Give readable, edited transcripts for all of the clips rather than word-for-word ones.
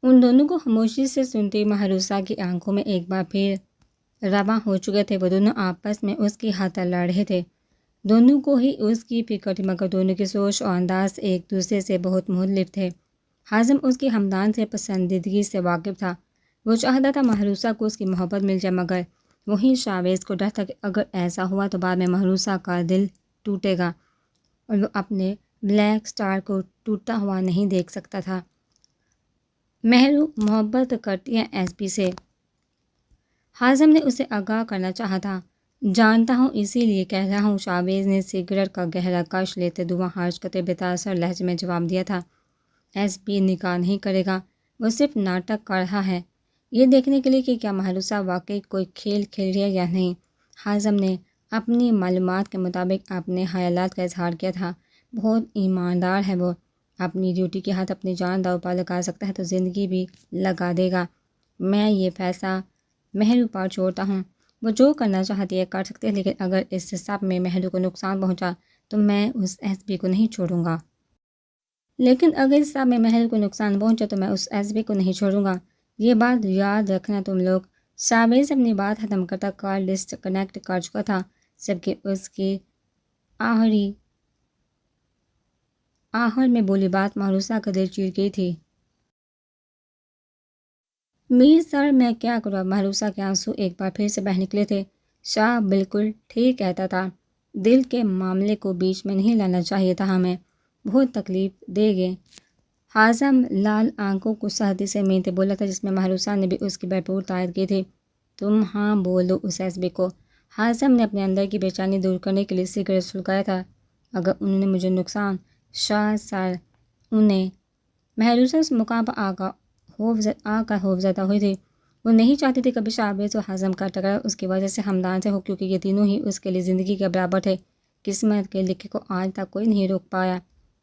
ان دونوں کو خاموشی سے سنتی محروسہ کی آنکھوں میں ایک بار پھر رواں ہو چکے تھے۔ وہ دونوں آپس میں اس کی خاطر لڑ رہے تھے، دونوں کو ہی اس کی فکر تھی، مگر دونوں کی سوچ اور انداز ایک دوسرے سے بہت مختلف تھے۔ حازم اس کی ہمدان سے پسندیدگی سے واقف تھا، وہ چاہتا تھا محروسہ کو اس کی محبت مل جائے، مگر وہیں شاویز کو ڈر تھا کہ اگر ایسا ہوا تو بعد میں محروسہ کا دل ٹوٹے گا اور وہ اپنے بلیک سٹار کو ٹوٹتا ہوا نہیں دیکھ سکتا تھا۔ مہرو محبت کرتی ہے ایس پی سے، حازم نے اسے آگاہ کرنا چاہا تھا۔ جانتا ہوں، اسی لیے کہہ رہا ہوں، شاویز نے سگریٹ کا گہرا کش لیتے دھواں خارج کرتے بے تاثر لہجے میں جواب دیا تھا۔ ایس پی نکاح نہیں کرے گا، وہ صرف ناٹک کر رہا ہے، یہ دیکھنے کے لیے کہ کیا محروسہ واقعی کوئی کھیل کھیل رہی ہے یا نہیں۔ حازم نے اپنی معلومات کے مطابق اپنے خیالات کا اظہار کیا تھا۔ بہت ایماندار ہے وہ، اپنی ڈیوٹی کے ہاتھ اپنی جان داؤ پر لگا سکتا ہے تو زندگی بھی لگا دے گا۔ میں یہ فیصلہ مہرو پر چھوڑتا ہوں، وہ جو کرنا چاہتی ہے کر سکتے ہیں، لیکن اگر اس سب میں مہرو کو نقصان پہنچا تو میں اس ایس پی کو نہیں چھوڑوں گا۔ لیکن اگر اس سب میں مہرو کو نقصان پہنچا تو میں اس ایس پی کو نہیں چھوڑوں گا، یہ بات یاد رکھنا تم لوگ۔ شاویز اپنی بات ختم کرتا کال ڈسکنیکٹ کر چکا تھا، جبکہ اس کی آخر میں بولی بات محروسہ کا دل چیر گئی تھی۔ میر سر، میں کیا کروں؟ محروسہ کے آنسو ایک بار پھر سے بہہ نکلے تھے۔ شاہ بالکل ٹھیک کہتا تھا، دل کے معاملے کو بیچ میں نہیں لانا چاہیے تھا، ہمیں بہت تکلیف دے گے۔ حازم لال آنکھوں کو سختی سے مینتے بولا تھا، جس میں محروسہ نے بھی اس کی بھرپور تائید کی تھی۔ تم ہاں بول دو اس ایس بی کو۔ حازم نے اپنے اندر کی بے چینی دور کرنے کے لیے سگریٹ سلگایا تھا۔ اگر انہوں نے مجھے نقصان، شاہ سر انہیں، محروسہ اس مقام پر آ کر خوفزدہ ہوئی تھی۔ وہ نہیں چاہتی تھی کبھی شاویز اور حازم کا ٹکراؤ اس کی وجہ سے ہمدان سے ہو، کیونکہ یہ تینوں ہی اس کے لیے زندگی کے برابر تھے۔ قسمت کے لکھے کو آج تک کوئی نہیں روک پایا۔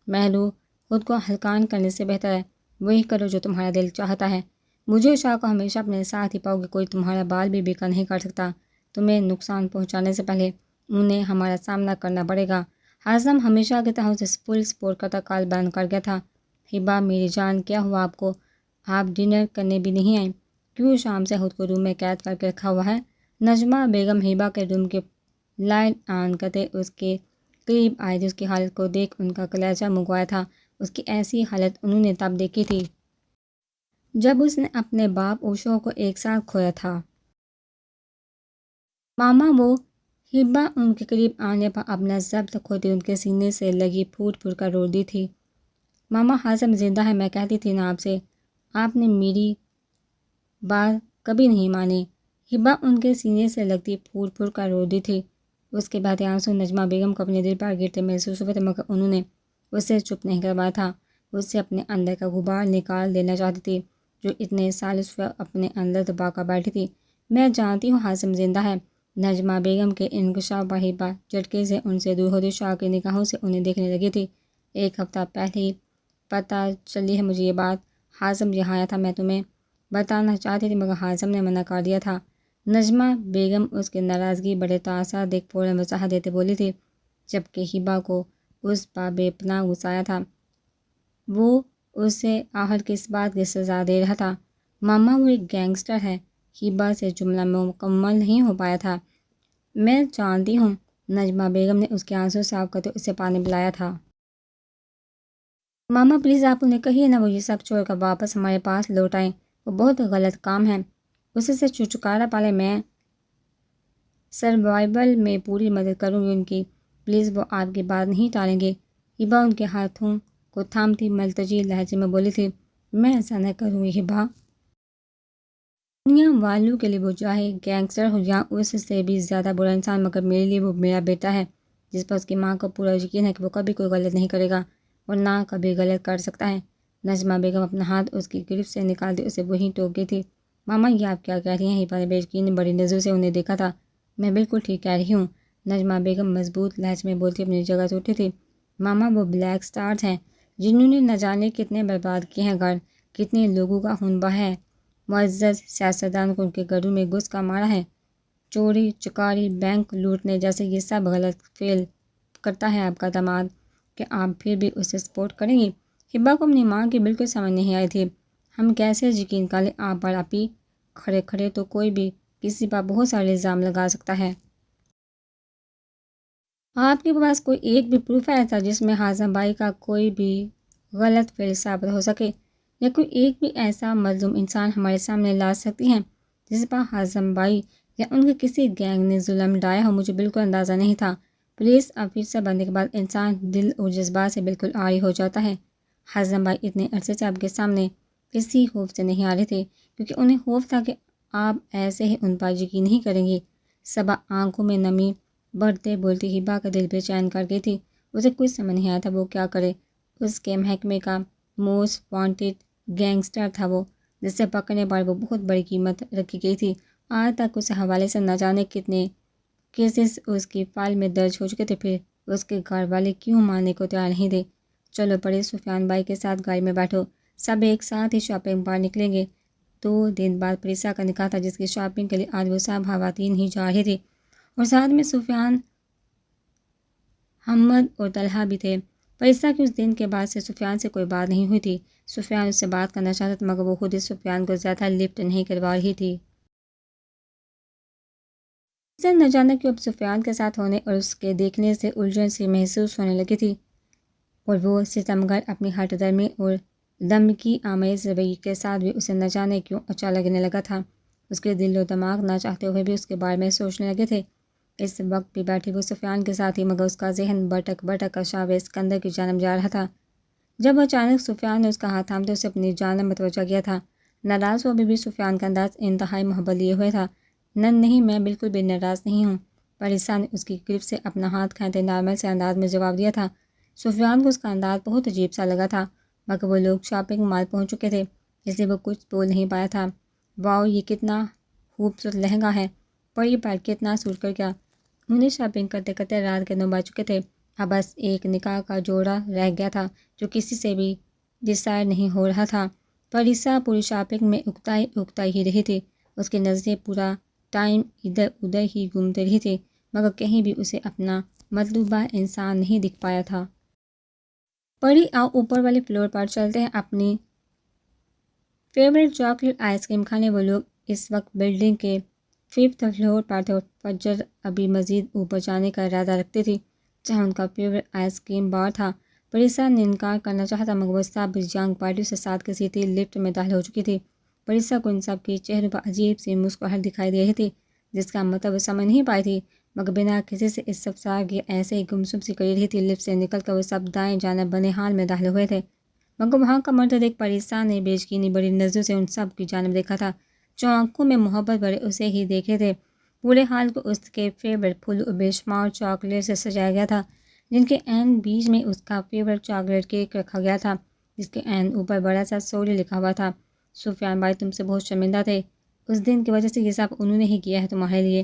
مہرو، خود کو ہلکان کرنے سے بہتر ہے وہی کرو جو تمہارا دل چاہتا ہے۔ مجھے شاہ کو ہمیشہ اپنے ساتھ ہی پاؤ گے، کوئی تمہارا بال بھی بیکا نہیں کر سکتا۔ تمہیں نقصان پہنچانے سے پہلے انہیں ہمارا سامنا کرنا پڑے گا۔ حازم ہمیشہ کی طرح اسے فل سپورٹ کرتا کال بند کر گیا تھا۔ ہبا میری جان، کیا ہوا آپ کو؟ آپ ڈنر کرنے بھی نہیں آئیں؟ کیوں شام سے خود کو روم میں قید کر کے رکھا ہوا ہے؟ نجمہ بیگم ہبا کے روم کے لائٹ آن کرتے اس کے قریب آئی تھی۔ اس کی حالت کو دیکھ ان کا کلیجہ منگوایا تھا۔ اس کی ایسی حالت انہوں نے تب دیکھی تھی جب اس نے اپنے باپ اور شوہر کو ایک ساتھ کھویا تھا۔ ماما، وہ ہبا ان کے قریب آنے پر اپنا ضبط کھوتی ان کے سینے سے لگی پھوٹ پھوٹ کر رو دی تھی۔ ماما، حازم زندہ ہے، میں کہتی تھی نا آپ سے، آپ نے میری بات کبھی نہیں مانی۔ ہبا ان کے سینے سے لگتی پھوٹ پھوٹ کر رو دی تھی۔ اس کے بہتے آنسو نجمہ بیگم کو اپنے دل پر گرتے محسوس ہوئے تھے، مگر انہوں نے اسے چپ نہیں کروایا تھا۔ اس سے اپنے اندر کا غبار نکال دینا چاہتی تھی جو اتنے سال اس وقت اپنے اندر دبا کر بیٹھی تھی۔ میں جانتی ہوں حازم زندہ ہے۔ نجمہ بیگم کے انکشاف پر ہبا جھٹکے سے ان سے دور ہوتی شاہ کی نگاہوں سے انہیں دیکھنے لگی تھی۔ ایک ہفتہ پہلے ہی پتہ چلی ہے مجھے یہ بات، حازم یہاں آیا تھا، میں تمہیں بتانا چاہتی تھی مگر حازم نے منع کر دیا تھا۔ نجمہ بیگم اس کی ناراضگی بڑے تاثر دیکھ فوراً وضاحت دیتے بولی تھی، جبکہ ہبا کو اس پر بے پناہ غصہ آیا تھا۔ وہ اسے آخر کس بات کی سزا دے رہا تھا؟ ماما، وہ ایک گینگسٹر ہے۔ ہبا سے جملہ مکمل نہیں ہو پایا تھا۔ میں جانتی ہوں، نجمہ بیگم نے اس کے آنسو صاف کرتے اسے پانی پلایا تھا۔ ماما پلیز آپ انہیں کہیے نا وہ یہ سب چھوڑ کر واپس ہمارے پاس لوٹ آئیں، وہ بہت غلط کام ہے، اسے سے چھٹکارا پالے، میں سروائیول میں پوری مدد کروں گی ان کی، پلیز وہ آپ کی بات نہیں ٹالیں گے۔ ہبا ان کے ہاتھوں کو تھامتی ملتجی لہجے میں بولی تھی، میں ایسا نہ کروں گی ہبا۔ دنیا والوں کے لیے وہ چاہے گینگسٹر ہو یا اس سے بھی زیادہ برا انسان، مگر میرے لیے وہ میرا بیٹا ہے جس پر اس کی ماں کو پورا یقین ہے کہ وہ کبھی کوئی غلط نہیں کرے گا اور نہ کبھی غلط کر سکتا ہے۔ نجمہ بیگم اپنا ہاتھ اس کی گرفت سے نکالتی اسے وہیں ٹوک گئی تھی۔ ماما، یہ آپ کیا کہہ رہی ہیں؟ ہبا نے بے یقینی بڑی نظروں سے انہیں دیکھا تھا۔ میں بالکل ٹھیک کہہ رہی ہوں، نجمہ بیگم مضبوط لہجے میں بولتی اپنی جگہ سے اٹھی تھی۔ ماما، وہ بلیک سٹارز ہیں جنہوں نے نہ جانے کتنے برباد کیے ہیں گھر، کتنے لوگوں کا خون بہا ہے، معزز سیاستدانوں کو ان کے گھروں میں گھس کر مارا ہے، چوری چکاری، بینک لوٹنے جیسے یہ سب غلط فعل کرتا ہے آپ کا داماد، کہ آپ پھر بھی اسے سپورٹ کریں گی؟ ہبا کو اپنی ماں کی بالکل سمجھ نہیں آئی تھی۔ ہم کیسے یقین کر لیں؟ آپ پر آپ ہی کھڑے کھڑے تو کوئی بھی کسی پر بہت سارے الزام لگا سکتا ہے۔ آپ کے پاس کوئی ایک بھی پروف ہے ایسا جس میں ہاضم بھائی کا کوئی بھی غلط فعل ثابت ہو سکے، یا کوئی ایک بھی ایسا مظلوم انسان ہمارے سامنے لا سکتی ہیں جس پر ہاضم بھائی یا ان کے کسی گینگ نے ظلم ڈایا ہو؟ مجھے بالکل اندازہ نہیں تھا۔ پولیس آفیسر بننے کے بعد انسان دل اور جذبات سے بالکل عاری ہو جاتا ہے۔ ہاضم بھائی اتنے عرصے سے آپ کے سامنے کسی خوف سے نہیں آ رہے تھے، کیونکہ انہیں خوف تھا کہ آپ ایسے ہی ان پر یقین نہیں کریں گی۔ صبا آنکھوں میں نمی بڑھتے بولتی ہبا کا دل بے چین کر گئی تھی۔ اسے کچھ سمجھ نہیں آیا تھا وہ کیا کرے۔ اس کے محکمے کا موسٹ وانٹیڈ گینگسٹر تھا وہ، جس سے پکڑنے پر وہ بہت بڑی قیمت رکھی گئی تھی۔ آج تک اس حوالے سے نہ جانے کتنے کیسز اس کی فائل میں درج ہو چکے تھے، پھر اس کے گھر والے کیوں ماننے کو تیار نہیں تھے۔ چلو پڑے، سفیان بھائی کے ساتھ گاڑی میں بیٹھو، سب ایک ساتھ ہی شاپنگ پر نکلیں گے۔ 2 دن بعد پریسا کا نکاح تھا، جس کی شاپنگ کے لیے آج وہ سب خواتین ہی جا رہی تھی، اور ساتھ میں سفیان، حمد اور طلحہ بھی تھے۔ پریسا کی اس دن کے بعد سے سفیان سے کوئی بات نہیں ہوئی تھی۔ سفیان اس سے بات کرنا چاہتا تھا، مگر وہ خود اس سفیان کو زیادہ لفٹ نہیں کروا رہی تھی۔ اسے نہ جانا کہ اب سفیان کے ساتھ ہونے اور اس کے دیکھنے سے الجھن سی محسوس ہونے لگی تھی، اور وہ ستمگر اپنی ہٹ درمی اور دھمکی آمیز رویے کے ساتھ بھی اسے نہ جانے کیوں اچھا لگنے لگا تھا۔ اس کے دل و دماغ نہ چاہتے ہوئے بھی اس کے بارے میں سوچنے لگے تھے۔ اس وقت بھی بیٹھی وہ سفیان کے ساتھ ہی، مگر اس کا ذہن بھٹک بھٹک کر شاہ اسکندر کی جانب جا رہا تھا، جب اچانک سفیان نے اس کا ہاتھ تھامتے اسے اپنی جانب متوجہ کیا تھا۔ ناراض ہو بھی سفیان کا انداز انتہائی محبت لیے ہوئے تھا۔ نہیں، میں بالکل بھی ناراض نہیں ہوں۔ پریسا نے اس کی گرفت سے اپنا ہاتھ کھینچتے نارمل سے انداز میں جواب دیا تھا۔ سفیان کو اس کا انداز بہت عجیب سا لگا تھا، مگر وہ لوگ شاپنگ مال پہنچ چکے تھے، اس لیے وہ کچھ بول نہیں پایا تھا۔ واؤ، یہ کتنا خوبصورت لہنگا ہے، پری پر کتنا سوٹ کر گیا۔ انہیں شاپنگ کرتے کرتے رات کے 9 بج چکے تھے۔ اب بس ایک نکاح کا جوڑا رہ گیا تھا، جو کسی سے بھی ڈیسائیڈ نہیں ہو رہا تھا۔ پریسا پوری شاپنگ میں اکتائی ہی رہی تھی۔ اس کی نظریں پورا ٹائم ادھر ادھر ہی گھومتے رہی تھی، مگر کہیں بھی اسے اپنا مطلوبہ انسان نہیں دکھ پایا تھا۔ پری، آؤ اوپر والے فلور پر چلتے ہیں، اپنی فیوریٹ چاکلیٹ آئس کریم کھانے۔ وہ لوگ اس وقت بلڈنگ کے 5th فلور پر تھے، اور فجر ابھی مزید اوپر جانے کا ارادہ رکھتی تھی، جہاں ان کا فیوریٹ آئس کریم بار تھا۔ پریسا نے انکار کرنا چاہا تھا، مگر وہ سب ینگ پارٹی سے ساتھ کسی تھی لفٹ میں داخل ہو چکی تھی۔ پریسا کو ان سب کے چہروں پر عجیب سی مسکراہٹ دکھائی دے رہی تھی، جس کا مطلب وہ سمجھ نہیں پائی تھی، مگر بنا کسی سے استفسار کیے ایسے ہی گمسم سی کری رہی تھی۔ لفٹ سے نکل کر وہ سب دائیں جانب بنے حال میں داخل ہوئے تھے، مگر وہاں کا منظر دیکھ پریسا نے بے یقینی بڑی نظروں سے ان سب کی جانب دیکھا تھا، جو آنکھوں میں محبت بھرے اسے ہی دیکھ رہے تھے۔ پورے حال کو اس کے فیوریٹ پھول اور بے شمار چاکلیٹ سے سجایا گیا تھا، جن کے عین بیچ میں اس کا فیوریٹ چاکلیٹ کیک رکھا گیا تھا، جس کے عین اوپر بڑا سا سوری لکھا ہوا تھا۔ سفیان بھائی تم سے بہت شرمندہ تھے، اس دن کی وجہ سے یہ سب انہوں نے ہی کیا ہے تمہارے لیے۔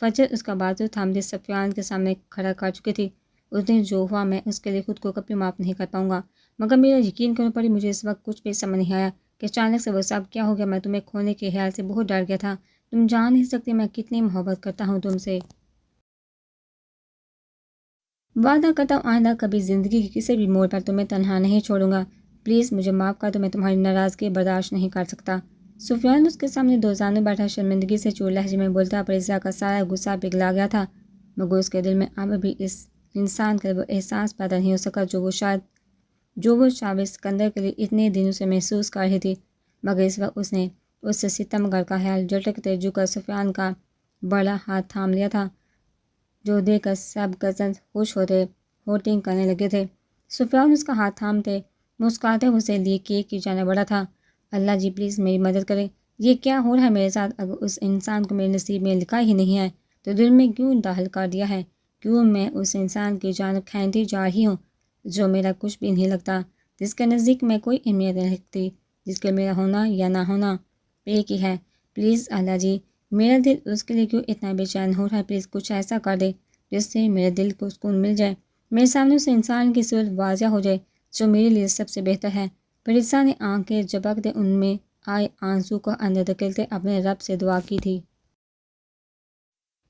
فجر اس کا بازو تھامتے سفیان کے سامنے کھڑا کر چکی تھی۔ اس دن جو ہوا میں اس کے لیے خود کو کبھی معاف نہیں کر پاؤں گا، مگر میرا یقین کرو پڑی، مجھے اس وقت کچھ بھی سمجھ نہیں آیا کہ اچانک سے وہ سب کیا ہو گیا۔ میں تمہیں کھونے کے خیال سے بہت ڈر گیا تھا، تم جان نہیں سکتی میں کتنی محبت کرتا ہوں تم سے۔ وعدہ کرتا ہوں آئندہ کبھی زندگی کے کسی بھی موڑ پر تمہیں تنہا نہیں چھوڑوں گا، پلیز مجھے معاف کر دو، میں تمہاری ناراضگی برداشت نہیں کر سکتا۔ سفیان اس کے سامنے دو زانوں بیٹھا شرمندگی سے چور لہجے میں بولتا۔ پریسا کا سارا غصہ پگھلا گیا تھا، مگر اس کے دل میں اب بھی اس انسان کا وہ احساس پیدا نہیں ہو سکا جو وہ شاہ اسکندر کے لیے اتنے دنوں سے محسوس کر رہی تھی۔ مگر اس وقت اس نے اس سے ستمگر کا خیال جھٹکتے جھکر سفیان کا بڑا ہاتھ تھام لیا تھا، جو دیکھ کر سب کزنز خوش ہوتے ہوٹنگ کرنے لگے تھے۔ سفیان اس کا ہاتھ تھامتے مسکراتے ہوئے اسے لیے کیک کی جانے بڑھا تھا۔ اللہ جی پلیز میری مدد کرے، یہ کیا ہو رہا ہے میرے ساتھ؟ اگر اس انسان کو میرے نصیب میں لکھا ہی نہیں ہے تو دل میں کیوں داخل کر دیا ہے؟ کیوں میں اس انسان کی جانب کھینچتی جا رہی ہوں جو میرا کچھ بھی نہیں لگتا، جس کے نزدیک میں کوئی اہمیت نہیں رکھتی، جس کے میرا ہونا یا نہ ہونا ایک ہی ہے؟ پلیز اللہ جی، میرا دل اس کے لیے کیوں اتنا بے چین ہو رہا ہے؟ پلیز کچھ ایسا کر دے جس سے میرے دل کو سکون مل جائے، میرے سامنے اس انسان کی صورت واضح ہو جائے جو میرے لیے سب سے بہتر ہے۔ پریسا نے آنکھیں جھپکتے ان میں آئے آنسو کو اندر دھکیلتے اپنے رب سے دعا کی تھی۔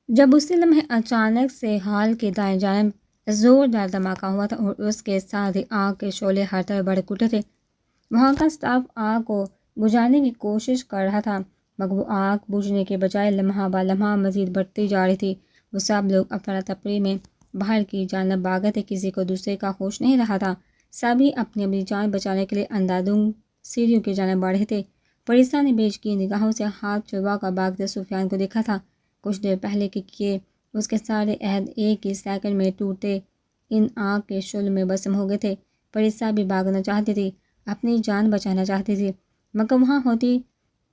جب اسی لمحے اچانک سے ہال کی دائیں جانب زوردار دھماکہ ہوا تھا، اور اس کے ساتھ ہی آگ کے شعلے ہر طرف بھڑک اٹھے تھے۔ وہاں کا سٹاف آگ کو بجھانے کی کوشش کر رہا تھا، مگر وہ آگ بجھنے کے بجائے لمحہ بہ لمحہ مزید بڑھتی جا رہی تھی۔ وہ سب لوگ افراتفری میں باہر کی جانب بھاگے تھے، کسی کو دوسرے کا ہوش نہیں رہا تھا۔ سبھی اپنی اپنی جان بچانے کے لیے اندھادھند سیڑھیوں کی جانب بڑھ رہے تھے۔ فریسا نے بیچ کی نگاہوں سے ہاتھ چھڑوا کر بھاگتے سفیان کو دیکھا تھا۔ کچھ دیر پہلے کے کیے اس کے سارے عہد ایک ہی سیکنڈ میں ٹوٹتے ان آگ کے شعلوں میں بسم ہو گئے تھے۔ فریسا بھی بھاگنا چاہتی تھی، اپنی جان بچانا چاہتی تھی، مگر وہاں ہوتی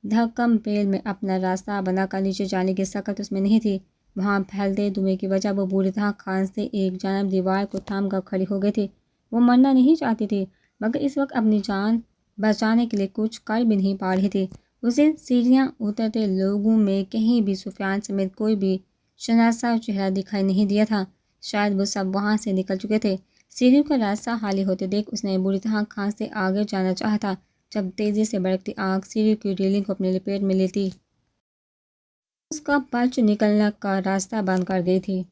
دھکم پیل میں اپنا راستہ بنا کر نیچے جانے کی سکت اس میں نہیں تھی۔ وہاں پھیلتے دھوئیں کی وجہ وہ بری طرح کھانستے ایک جانب دیوار کو تھام کر کھڑی ہو گئی تھی۔ وہ مرنا نہیں چاہتی تھی، مگر اس وقت اپنی جان بچانے کے لیے کچھ کر بھی نہیں پا رہی تھی۔ اسے سیڑھیاں اترتے لوگوں میں کہیں بھی سفیان سمیت کوئی بھی شناسا چہرہ دکھائی نہیں دیا تھا۔ شاید وہ سب وہاں سے نکل چکے تھے۔ سیڑھیوں کا راستہ خالی ہوتے دیکھ اس نے بری طرح کھانستے آگے جانا چاہا تھا، جب تیزی سے بھڑکتی آگ سیڑھی کی ریلنگ کو اپنے لپیٹ میں لیتی اس کا پلچ نکلنے کا راستہ بند کر گئی تھی۔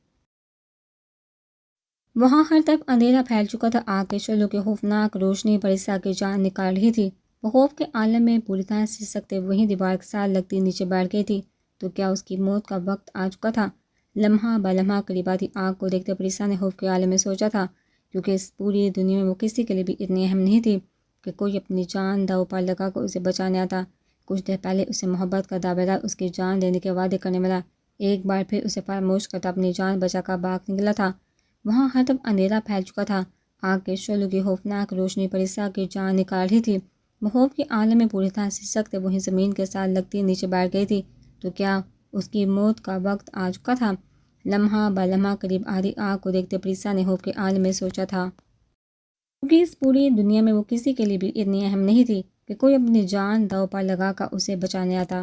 وہاں ہر طرف اندھیرا پھیل چکا تھا۔ آگ کے شعلوں کی خوفناک روشنی فریسا کی جان نکال رہی تھی۔ وہ خوف کے عالم میں پوری طرح سسکتے وہیں دیوار کے ساتھ لگتی نیچے بیٹھ گئی تھی۔ تو کیا اس کی موت کا وقت آ چکا تھا؟ لمحہ بہ لمحہ قریب آتی آگ کو دیکھتے فریسا نے خوف کے عالم میں سوچا تھا، کیونکہ اس پوری دنیا میں وہ کسی کے لیے بھی اتنی اہم نہیں تھی کہ کوئی اپنی جان داؤ پر لگا کر اسے بچانے آتا۔ کچھ دیر پہلے اسے محبت کا دعوے دار اس کی جان دینے کے وعدے کرنے والا ایک بار پھر اسے فراموش کرتا اپنی جان بچا کر بھاگ نکلا تھا۔ وہاں ہر طرف اندھیرا پھیل چکا تھا۔ آگ کے شعلوں کی خوفناک روشنی فریسا کی جان نکال رہی تھی۔ وہ خوف کے عالم میں پوری طرح سسکتے وہیں زمین کے ساتھ لگتی نیچے بیٹھ گئی تھی۔ تو کیا اس کی موت کا وقت آ چکا تھا؟ لمحہ بہ لمحہ قریب آتی آگ کو دیکھتے فریسا نے خوف کے عالم میں سوچا تھا، کیونکہ اس پوری دنیا میں وہ کسی کے لیے بھی اتنی اہم نہیں تھی کہ کوئی اپنی جان داؤ پر لگا کر اسے بچانے آتا۔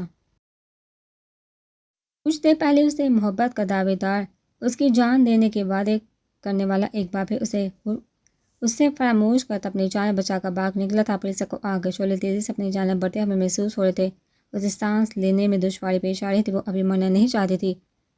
کچھ دیر پہلے اسے محبت کا دعوے دار، اس کی جان دینے کے وعدے کرنے والا ایک بار پھر اسے فراموش کرتا اپنی جان بچا کر بھاگ نکلا تھا۔ فریسا کو آگ کے شعلے تیزی سے اپنی جانب بڑھتے ہوئے محسوس ہو رہے تھے۔ اسے سانس لینے میں دشواری پیش آ رہی تھی۔ وہ ابھی مرنا نہیں چاہتی تھی،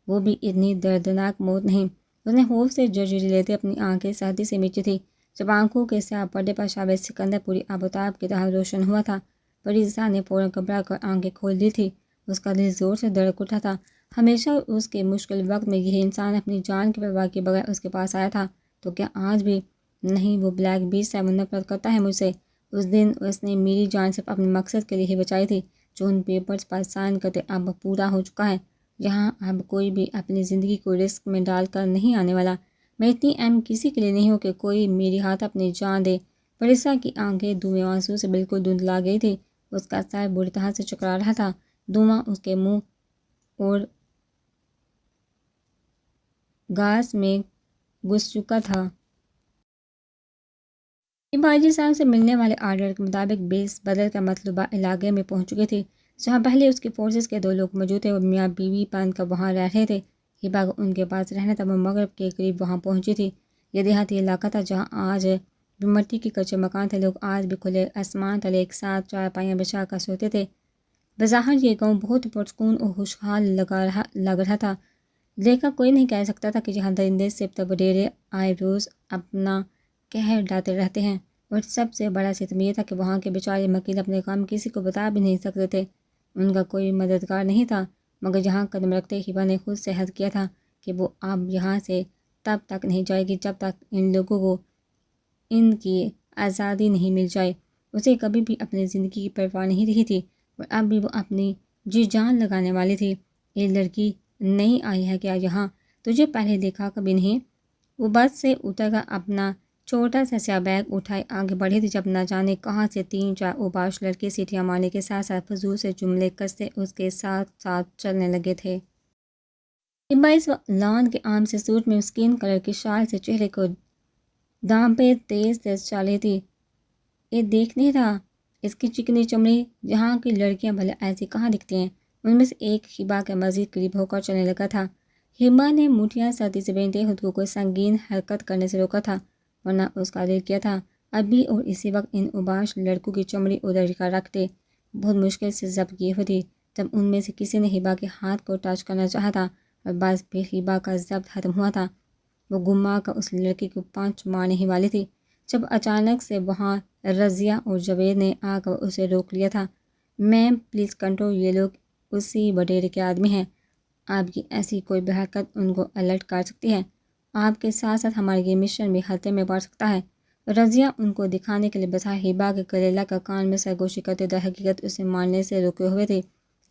وہ بھی اتنی دردناک موت نہیں۔ اس نے خوف سے جھرجھری لیتے اپنی آنکھیں سختی سے میچی تھی، جب آنکھوں کے سیاہ پردے پر شاب سکندر پوری آبتاب کی طرح روشن ہوا تھا۔ فریسا نے فوراً گھبرا کر آنکھیں کھول دی تھی۔ اس کا دل زور سے دھڑک اٹھا تھا۔ ہمیشہ اس کے مشکل وقت میں یہی انسان اپنی جان کی پرواہ کیے بغیر اس کے پاس آیا تھا، تو کیا آج بھی نہیں؟ وہ بلیک بیسٹ ہے، وہ نفرت کرتا ہے مجھ سے۔ اس دن اس نے میری جان صرف اپنے مقصد کے لیے ہی بچائی تھی، جو ان پیپرز پر سائن کرتے اب پورا ہو چکا ہے۔ یہاں اب کوئی بھی اپنی زندگی کو رسک میں ڈال کر نہیں آنے والا۔ میں اتنی اہم کسی کے لیے نہیں ہوں کہ کوئی میری ہاتھ اپنی جان دے۔ فریسا کی آنکھیں دھوئیں آنسو سے بالکل دھندلا گئی تھی۔ اس کا سر بری طرح سے چکرا رہا تھا، دھواں اس کے منہ اور گاس میں گھس چکا تھا۔ باجی صاحب سے ملنے والے آرڈر کے مطابق بیس بدل کر مطلوبہ علاقے میں پہنچ چکے تھے، جہاں پہلے اس کی فورسز کے 2 لوگ موجود تھے اور میاں بیوی بن کر وہاں رہ رہے تھے۔ ہبا کو ان کے پاس رہنا تھا۔ وہ مغرب کے قریب وہاں پہنچی تھی۔ یہ دیہاتی علاقہ تھا جہاں آج بھی مٹی کے کچے مکان تھے۔ لوگ آج بھی کھلے آسمان تلے ایک ساتھ چارپائیاں بچھا کر سوتے تھے۔ بظاہر یہ گاؤں بہت پرسکون اور خوشحال لگ رہا تھا۔ دیکھ کر کوئی نہیں کہہ سکتا تھا کہ یہاں درندے صرف وڈیرے آئے روز اپنا قہر ڈالتے رہتے ہیں، اور سب سے بڑا ستم یہ تھا کہ وہاں کے بیچارے مکیل اپنے کام کسی کو بتا بھی نہیں سکتے تھے۔ ان کا کوئی مددگار نہیں تھا، مگر یہاں قدم رکھتے ہبا نے خود سے عہد کیا تھا کہ وہ اب یہاں سے تب تک نہیں جائے گی جب تک ان لوگوں کو ان کی آزادی نہیں مل جائے۔ اسے کبھی بھی اپنی زندگی کی پرواہ نہیں رہی تھی، اور اب بھی وہ اپنی جی جان لگانے والی تھی۔ یہ لڑکی نہیں آئی ہے کیا یہاں؟ تجھے پہلے دیکھا کبھی نہیں؟ وہ بس سے اتر کر اپنا چھوٹا سا سیاہ بیگ اٹھائے آگے بڑھی تھی، جب نہ جانے کہاں سے 3-4 اوباش لڑکے سیٹیاں مارنے کے ساتھ ساتھ فضول سے جملے کستے اس کے ساتھ ساتھ چلنے لگے تھے۔ ہبا اس وقت لان کے عام سے سوٹ میں اسکن کلر کی شال سے چہرے کو ڈھانپے تیز تیز چل رہی تھی۔ یہ دیکھ نہیں رہا اس کی چکنی چمڑی؟ یہاں کی لڑکیاں بھلا ایسی کہاں دکھتی ہیں؟ ان میں سے ایک ہبا کے مزید قریب ہو کر چلنے لگا تھا۔ ہبا نے مٹھیاں سردی سے بینتے خود کو کوئی سنگین حرکت کرنے سے روکا تھا، ورنہ اس کا دل کیا تھا ابھی اور اسی وقت ان اوباش لڑکوں کی چمڑی ادھر کر رکھتے۔ بہت مشکل سے ضبط کی ہوئی تھی، جب ان میں سے کسی نے ہبا کے ہاتھ کو ٹچ کرنا چاہا تھا، اور بس پھر ہبا کا ضبط ختم ہوا تھا۔ وہ گما کر اس لڑکی کو پنچ مارنے ہی والی تھی، جب اچانک سے وہاں رضیہ اور جاوید نے آ کر اسے روک لیا تھا۔ میم پلیز کنٹرول، یہ لوگ اسی وڈیرے کے آدمی ہیں، آپ کی ایسی کوئی بھی حرکت ان کو الرٹ کر سکتی ہے، آپ کے ساتھ ساتھ ہمارا یہ مشن بھی خطرے میں پڑ سکتا ہے۔ رضیہ ان کو دکھانے کے لیے بتا ہبا کے کلیلہ کا کان میں سرگوشی کرتے در حقیقت اسے مارنے سے روکے ہوئے تھے۔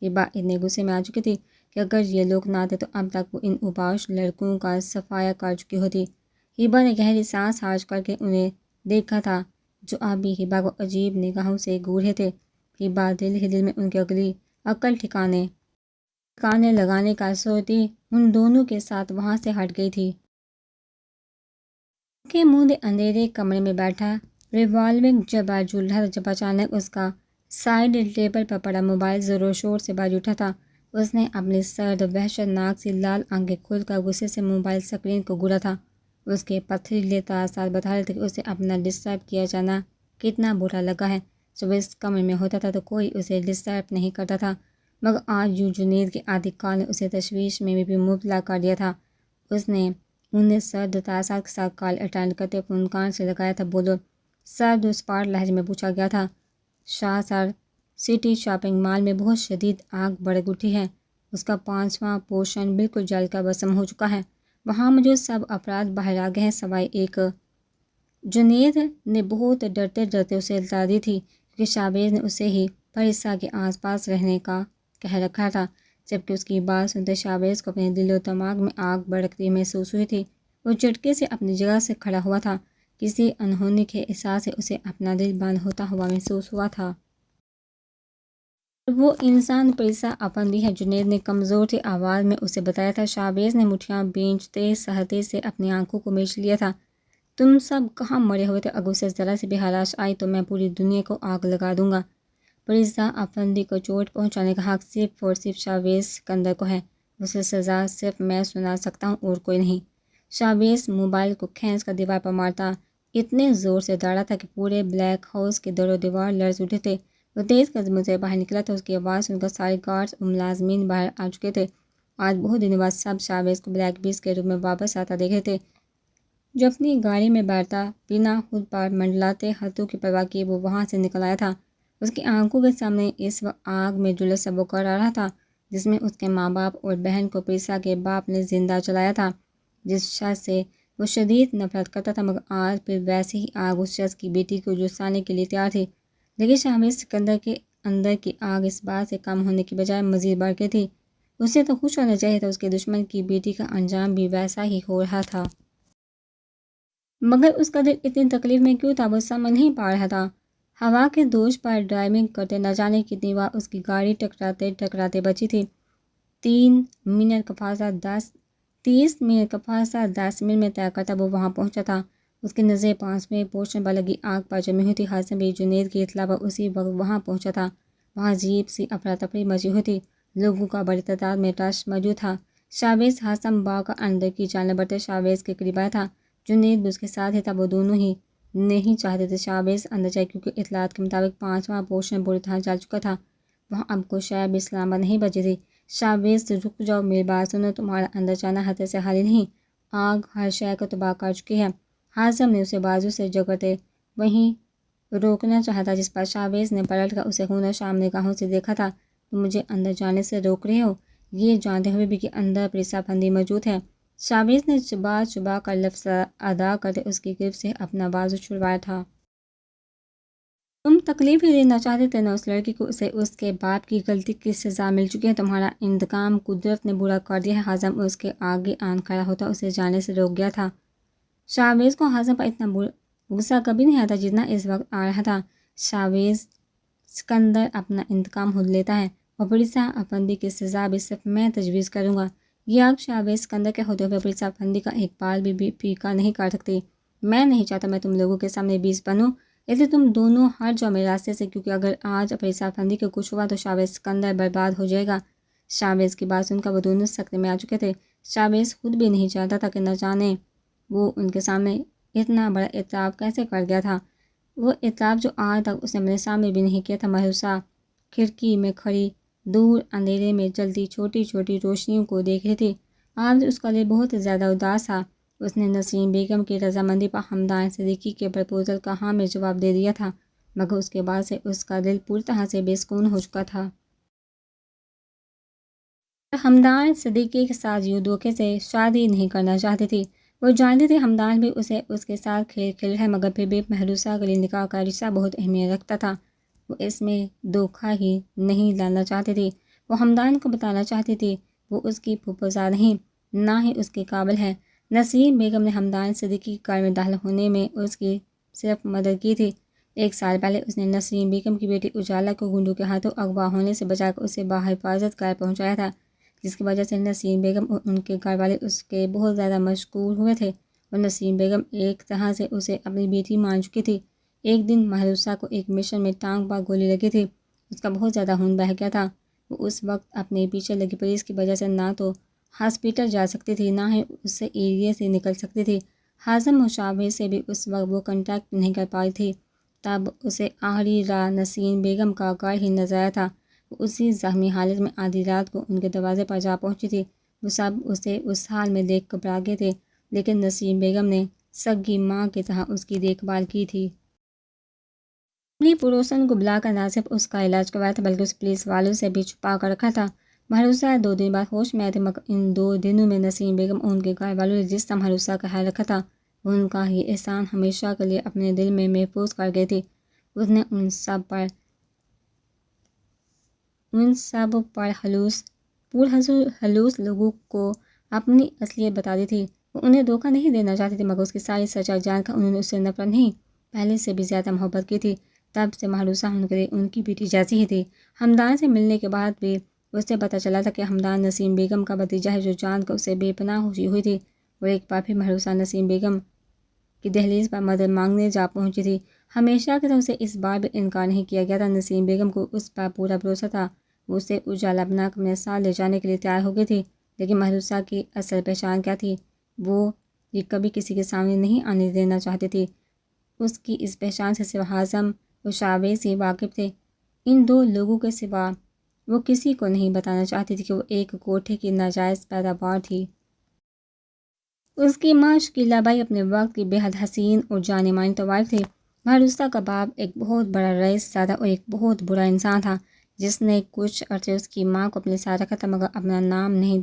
ہبا اتنے غصے میں آ چکی تھی کہ اگر یہ لوگ نہ آتے تو اب تک وہ ان اوباش لڑکوں کا صفایا کر چکی ہوتی۔ ہبا نے گہری سانس خارج کر کے انہیں دیکھا تھا جو اب بھی ہبا کو عجیب نگاہوں سے گھور رہے تھے۔ ہبا دل ہی دل میں ان کی اگلی عقل ٹھکانے لگانے کا سوچتی ان دونوں کے ساتھ وہاں سے ہٹ گئی تھی۔ کے منہ اندھیرے کمرے میں بیٹھا ریوالونگ جبا جھول رہا تھا جب اچانک اس کا سائیڈ ٹیبل پر پڑا موبائل زور و شور سے بج اٹھا تھا۔ اس نے اپنی سرد وحشت ناک سی لال آنکھیں کھول کر غصے سے موبائل سکرین کو گھورا تھا۔ اس کے پتھریلے تاثرات بتا رہے تھے کہ اسے اپنا ڈسٹرب کیا جانا کتنا برا لگا ہے۔ جب اس کمرے میں ہوتا تھا تو کوئی اسے ڈسٹرب نہیں کرتا تھا، مگر آج یوں جنید کے آدھی کال نے اسے تشویش میں بھی مبتلا کر دیا تھا۔ اس نے انہیں سرد تاثرات کے ساتھ کال اٹینڈ کرتے فون کان سے لگایا تھا۔ بولو، سرد و اسپاٹ لہجے میں پوچھا گیا تھا۔ شاہ سر سٹی شاپنگ مال میں بہت شدید آگ بھڑک اٹھی ہے، اس کا 5واں پورشن بالکل جل کر بھسم ہو چکا ہے، وہاں موجود سب افراد باہر آ گئے ہیں سوائے ایک۔ جنید نے بہت ڈرتے ڈرتے اسے اطلاع دی تھی کیونکہ شاہبیز نے اسے ہی پریسا کے آس پاس رہنے کا کہہ رکھا تھا۔ جبکہ اس کی بات سنتے شاہبیز کو اپنے دل و دماغ میں آگ بھڑکتی محسوس ہوئی تھی۔ وہ جھٹکے سے اپنی جگہ سے کھڑا ہوا تھا، کسی انہونی کے احساس سے اسے اپنا دل بند ہوتا ہوا محسوس ہوا تھا۔ وہ انسان پریسا افندی ہے، جنید نے کمزور سی آواز میں اسے بتایا تھا۔ شاہبیز نے مٹھیاں بھینجتے سہتے سے اپنی آنکھوں کو میچ لیا تھا۔ تم سب کہاں مرے ہوئے تھے؟ اگر اسے ذرا سی بھی ہلاش آئی تو میں پوری دنیا کو آگ لگا دوں گا۔ پریسا افندی کو چوٹ پہنچانے کا حق صرف اور صرف شاہبیز سکندر کو ہے، اسے سزا صرف میں سنا سکتا ہوں اور کوئی نہیں۔ شاہبیز موبائل کو کھینچ کر دیوار پر مارتا اتنے زور سے دوڑا تھا کہ پورے بلیک ہاؤس کے در و دیوار لرز اٹھے تھے۔ وہ تیز قدموں سے باہر نکلا تھا، اس کی آواز سن کر سارے گارڈز اور ملازمین باہر آ چکے تھے۔ آج بہت دنوں بعد سب شاہبیز کو بلیک بیسٹ کے روپ میں واپس آتا دیکھ رہے تھے، جو اپنی گاڑی میں بیٹھتا بنا خود پر منڈلاتے ہاتھوں کی پرواہ کیے وہ وہاں سے نکل آیا تھا۔ اس کی آنکھوں کے سامنے اس وقت آگ میں جلوس سا بکھر رہا تھا جس میں اس کے ماں باپ اور بہن کو پریسا کے باپ نے زندہ چلایا تھا، جس شخص سے وہ شدید نفرت کرتا تھا، مگر آج پھر ویسے ہی آگ اس شخص کی بیٹی کو جھلسانے کے لیے تیار تھی۔ لیکن شاہبیز سکندر کے اندر کی آگ اس بات سے کم ہونے کی بجائے مزید بڑھ گئی تھی۔ اسے تو خوش ہونا چاہیے تھا، اس کے دشمن کی بیٹی کا انجام بھی ویسا ہی ہو رہا تھا، مگر اس کا دل اتنی تکلیف میں کیوں تھا وہ سمجھ نہیں پا رہا تھا۔ ہوا کے دوش پر ڈرائیونگ کرتے نہ جانے کتنی بار اس کی گاڑی ٹکراتے ٹکراتے بچی تھی۔ 30 منٹ کا فاصلہ 10 منٹ میں طے کرتا وہ وہاں پہنچا تھا۔ اس کی نظریں 5ویں پورشن پر لگی آگ پر جمی ہوئی تھی۔ حسن بھی جنید کی اطلاع پر اسی وقت وہاں پہنچا تھا۔ وہاں عجیب سی افراتفری مچی ہوئی تھی، لوگوں کا بڑی تعداد میں رش موجود تھا۔ شاہبیز حسن باغ کا اندر کی جانب بڑھتے شاہبیز کے قریب آیا تھا، جنید بھی اس کے ساتھ ہی تھا۔ وہ دونوں ہی نہیں چاہتے تھے شاہبیز اندر جائے کیونکہ اطلاعات کے مطابق 5واں پورشن پوری طرح جل چکا تھا، وہاں اب کوئی شے بھی سلامت نہیں بچی تھی۔ شاہبیز رک جاؤ، میری بات سنو، تمہارا اندر جانا خطرے سے خالی نہیں، آگ ہر شے کو تباہ کر چکی ہے۔ حازم نے اسے بازو سے جکڑتے وہیں روکنا چاہا تھا، جس پر شاہبیز نے پلٹ کر اسے خون شام نگاہوں سے دیکھا تھا۔ تم مجھے اندر جانے سے روک رہے ہو، یہ جانتے ہوئے بھی کہ اندر پریسا افندی موجود ہے۔ شاہبیز نے چبا چبا کر لفظ ادا کرتے اس کی گرفت سے اپنا بازو چھڑوایا تھا۔ تم تکلیف ہی دینا چاہتے تھے نہ اس لڑکی کو، اسے اس کے باپ کی غلطی کی سزا مل چکی ہے، تمہارا انتقام قدرت نے برا کر دیا ہے۔ حازم اس کے آگے آن کھڑا ہوتا اسے جانے سے روک گیا تھا۔ شاہبیز کو حازم پر اتنا غصہ کبھی نہیں آتا جتنا اس وقت آ رہا تھا۔ شاہبیز سکندر اپنا انتقام خود لیتا ہے اور پریسا افندی کی سزا بھی صرف میں تجویز کروں گا۔ یہ آگ شاہبیز سکندر کے ہوتے ہوئے پریسا افندی کا ایک بال بھی پھیکا نہیں کر سکتی۔ میں نہیں چاہتا میں تم لوگوں کے سامنے بیس بنوں، اس لیے تم دونوں ہٹ جاؤ میرے راستے سے، کیونکہ اگر آج پریسا افندی کو کچھ ہوا تو شاہبیز سکندر برباد ہو جائے گا۔ شاہبیز کی بات سن کر وہ دونوں سکتے میں آ چکے تھے۔ شاہبیز خود بھی نہیں چاہتا تھا کہ نہ جانے وہ ان کے سامنے اتنا بڑا اعتراف کیسے کر گیا تھا، وہ اعتراف جو آج تک اس نے اپنے سامنے بھی نہیں کیا تھا۔ مہروسہ کھڑکی میں کھڑی دور اندھیرے میں جلتی چھوٹی چھوٹی روشنیوں کو دیکھ رہی تھی۔ آج اس کا دل بہت زیادہ اداس تھا۔ اس نے نسیم بیگم کی رضامندی پر حمدان صدیقی کے پرپوزل کا ہاں میں جواب دے دیا تھا۔ مگر اس کے بعد سے اس کا دل پوری طرح سے بے سکون ہو چکا تھا۔ ہمدان صدیقی کے ساتھ یوں دھوکے سے شادی نہیں کرنا چاہتی تھی۔ وہ جانتی تھی ہمدان بھی اسے اس کے ساتھ کھیل کھیل ہے، مگر پھر بھی محروسہ کے لیے نکاح کا رشتہ بہت اہمیت رکھتا تھا۔ وہ اس میں دھوکہ ہی نہیں لانا چاہتی تھی۔ وہ ہمدان کو بتانا چاہتی تھی وہ اس کی پھوپھوزاد نہیں، نہ ہی اس کے قابل ہے۔ نسیم بیگم نے ہمدان صدیقی کی کار میں داخل ہونے میں اس کی صرف مدد کی تھی۔ 1 سال پہلے اس نے نسیم بیگم کی بیٹی اجالا کو گنڈوں کے ہاتھوں اغوا ہونے سے بچا کر اسے باحفاظت گھر پہنچایا تھا، جس کی وجہ سے نسیم بیگم اور ان کے گھر والے اس کے بہت زیادہ مشغول ہوئے تھے، اور نسیم بیگم ایک طرح سے اسے اپنی بیٹی مان چکی تھی۔ ایک دن محروسہ کو ایک مشن میں ٹانگ پر گولی لگی تھی۔ اس کا بہت زیادہ خون بہہ گیا تھا۔ وہ اس وقت اپنے پیچھے لگی پولیس کی وجہ سے نہ تو ہاسپٹل جا سکتی تھی، نہ ہی اس ایریے سے نکل سکتی تھی۔ حازم مشاور سے بھی اس وقت وہ کنٹیکٹ نہیں کر پائی تھی۔ تب اسے آخری راہ نسیم بیگم کا گھر ہی نظر آیا تھا۔ وہ اسی زخمی حالت میں آدھی رات کو ان کے دروازے پر جا پہنچی تھی۔ وہ سب اسے اس حال میں دیکھ گھبرا گئے تھے، لیکن نسیم بیگم نے سگی ماں کی طرح اس کی دیکھ بھال کی تھی۔ اپنی پڑوسن کو بلا کر نہ صرف اس کا علاج کروایا تھا بلکہ اس پولیس والوں سے بھی چھپا کر رکھا تھا۔ محروسہ 2 دن بعد ہوش میں آئی تھی، مگر ان 2 دنوں میں نسیم بیگم اور ان کے گھر والوں نے جس طرح محروسہ کا خیال رکھا تھا، وہ ان کا یہ احسان ہمیشہ کے لیے اپنے دل میں محفوظ کر گئی تھی۔ اس نے ان سب پر خلوص لوگوں کو اپنی اصلیت بتا دی تھی۔ وہ انہیں دھوکہ نہیں دینا چاہتی تھی، مگر اس کی ساری سچائی جان کر انہوں نے اس سے نفرت نہیں، پہلے سے بھی زیادہ محبت کی تھی۔ تب سے محروسہ ان کے لیے ان کی بیٹی جیسی ہی تھی۔ ہمدان سے ملنے کے بعد بھی اسے پتہ چلا تھا کہ ہمدان نسیم بیگم کا بھتیجا ہے، جو جان کر اسے بے پناہ خوشی ہوئی تھی۔ وہ ایک بار پھر محروسہ نسیم بیگم کی دہلیز پر مدد مانگنے جا پہنچی تھی۔ ہمیشہ کی طرح اسے اس بار بھی انکار نہیں کیا گیا تھا۔ نسیم بیگم کو اس پر پورا بھروسہ تھا۔ وہ اسے اجالا بنا کر اپنے ساتھ لے جانے کے لیے تیار ہو گئی تھی، لیکن محروسہ کی اصل پہچان کیا تھی، وہ یہ کبھی کسی کے سامنے نہیں آنے دینا چاہتی تھی۔ اس کی اس پہچان سے صرف حازم اور شاویز ہی واقف تھے۔ ان 2 لوگوں کے سوا وہ کسی کو نہیں بتانا چاہتی تھی کہ وہ ایک کوٹھے کی ناجائز پیداوار تھی۔ اس کی ماں شکیلہ بائی اپنے وقت کی بے حد حسین اور جانے مانی طوائف تھی۔ محروسہ کا باپ ایک بہت بڑا رئیس زادہ اور ایک بہت برا انسان تھا، جس نے کچھ عرصے اس کی ماں کو اپنے ساتھ رکھا تھا، مگر اپنا نام نہیں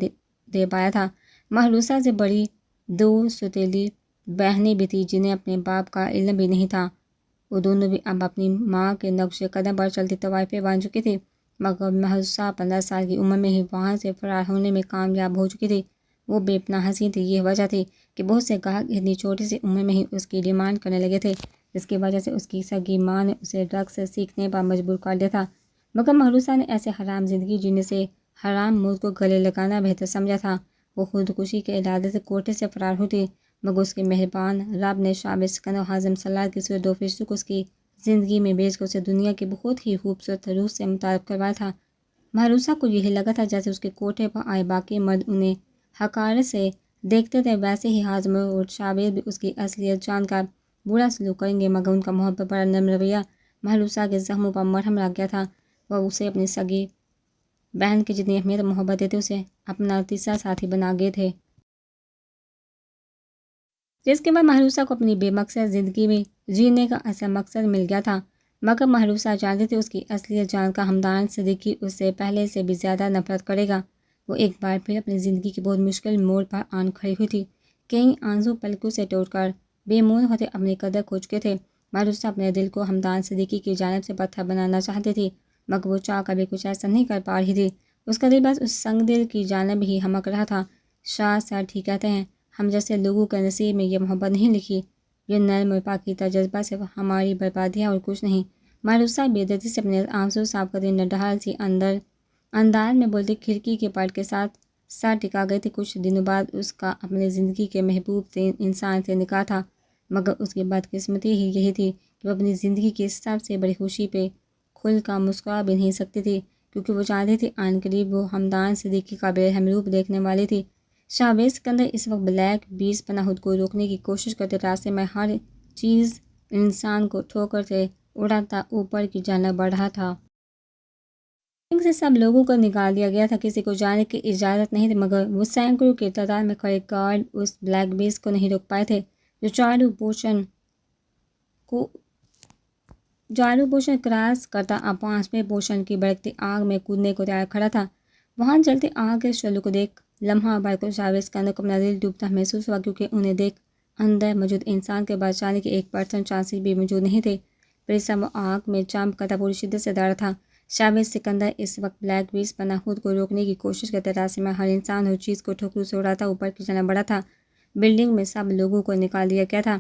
دے پایا تھا۔ محروسہ سے بڑی 2 سوتیلی بہنیں بھی تھیں، جنہیں اپنے باپ کا علم بھی نہیں تھا۔ وہ دونوں بھی اب اپنی ماں کے نقش قدم پر چلتی طوائفیں بن چکی تھی، مگر محروسہ 15 سال کی عمر میں ہی وہاں سے فرار ہونے میں کامیاب ہو چکی تھی۔ وہ بے پناہ حسین تھی۔ یہ وجہ تھی کہ بہت سے گاہک اتنی چھوٹی سی عمر میں ہی اس کی ڈیمانڈ کرنے لگے تھے، جس کی وجہ سے اس کی سگی ماں نے اسے ڈرگس سیکھنے پر مجبور کر دیا تھا۔ مگر محروسہ نے ایسے حرام زندگی جینے سے حرام موت کو گلے لگانا بہتر سمجھا تھا۔ وہ خودکشی کے ارادے سے کوٹھے سے فرار ہوئی، مگر اس کے مہربان رب نے شابر سکندر اور حازم سلاد کی صورت 2 فرشتوں کو اس کی زندگی میں بھیج کر اسے دنیا کی بہت ہی خوبصورت روح سے متعارف کروایا تھا۔ محروسہ کو یہی لگا تھا جیسے اس کے کوٹھے پر آئے باقی مرد انہیں حقارت سے دیکھتے تھے، ویسے ہی حازم اور شابر بھی اس کی اصلیت جان کر برا سلوک کریں گے، مگر ان کا محبت بڑا نرم رویہ محروسہ کے زخموں پر مرہم لگ گیا تھا۔ وہ اسے اپنی سگی بہن کی جتنی اہمیت اور محبت دیتے اسے اپنا تیسرا ساتھی بنا گئے تھے، جس کے بعد محروسہ کو اپنی بے مقصد زندگی میں جینے کا اصل مقصد مل گیا تھا۔ مگر محروسہ جانتی تھی اس کی اصلیت جان کا ہمدان صدیقی اس سے پہلے سے بھی زیادہ نفرت کرے گا۔ وہ ایک بار پھر اپنی زندگی کے بہت مشکل موڑ پر آن کھڑی ہوئی تھی۔ کئی آنسو پلکوں سے ٹوٹ کر بے مون ہوتے اپنی قدر کھو چکے تھے۔ محروسہ اپنے دل کو ہمدان صدیقی کی جانب سے پتھر بنانا چاہتی تھی، مگر وہ چاہ کر بھی کچھ ایسا نہیں کر پا رہی تھی۔ اس کا دل بس اس سنگ دل کی جانب ہی ہمک رہا تھا۔ شاہ سر ٹھیک کہتے ہیں، ہم جیسے لوگوں کے نصیب میں یہ محبت نہیں لکھی، یہ نرم اور پاکیزہ جذبہ صرف ہماری بربادی ہے اور کچھ نہیں۔ محروسہ بے دردی سے اپنے آنسو صاف کرتی نڈھال سی انداز میں بولتی کھڑکی کے پرد کے ساتھ سر ٹکا گئی تھی۔ کچھ دنوں بعد اس کا اپنی زندگی کے محبوب ترین انسان سے نکاح تھا، مگر اس کی بدقسمتی ہی یہی تھی کہ وہ اپنی زندگی کی سب سے بڑی خوشی پہ کھل کر مسکرا بھی نہیں سکتی تھی، کیونکہ وہ جانتی تھی عنقریب قریب وہ ہمدان صدیقی کا بے رحم روپ دیکھنے والی تھی۔ شاویز سکندر اس وقت بلیک بیس پناہ خود کو روکنے کی کوشش کرتے، راستے میں ہر چیز انسان کو ٹھوکر سے اڑاتا اوپر کی جانب بڑھ رہا تھا۔ سے سب لوگوں کو نکال دیا گیا تھا، کسی کو جانے کی اجازت نہیں تھی، مگر وہ سینکڑوں کی تعداد میں کھڑے گارڈ اس بلیک بیس کو نہیں روک پائے تھے، جو چاروں پورشن کو جالو پوشن کراس کرتا اب 5ویں پوشن کی بڑکتی آگ میں کودنے کو تیار کھڑا تھا۔ وہاں جلتی آگ کے شعلوں کو دیکھ لمحہ بھر کو شاویز کے اندر کو اپنا دل ڈوبتا محسوس ہوا، کیونکہ انہیں دیکھ اندر موجود انسان کے بچانے کے 1% چانسز بھی موجود نہیں تھے۔ پریسا وہ آگ میں چمک کرتا پوری شدت سے ڈر تھا۔ شاویز سکندر اس وقت بلیک بیسٹ بنا خود کو روکنے کی کوشش کرتا، راستے میں ہر انسان اور چیز کو ٹھوکروں سے اڑاتا اوپر کی جانب بڑھا تھا۔ بلڈنگ میں سب لوگوں کو نکال دیا گیا تھا،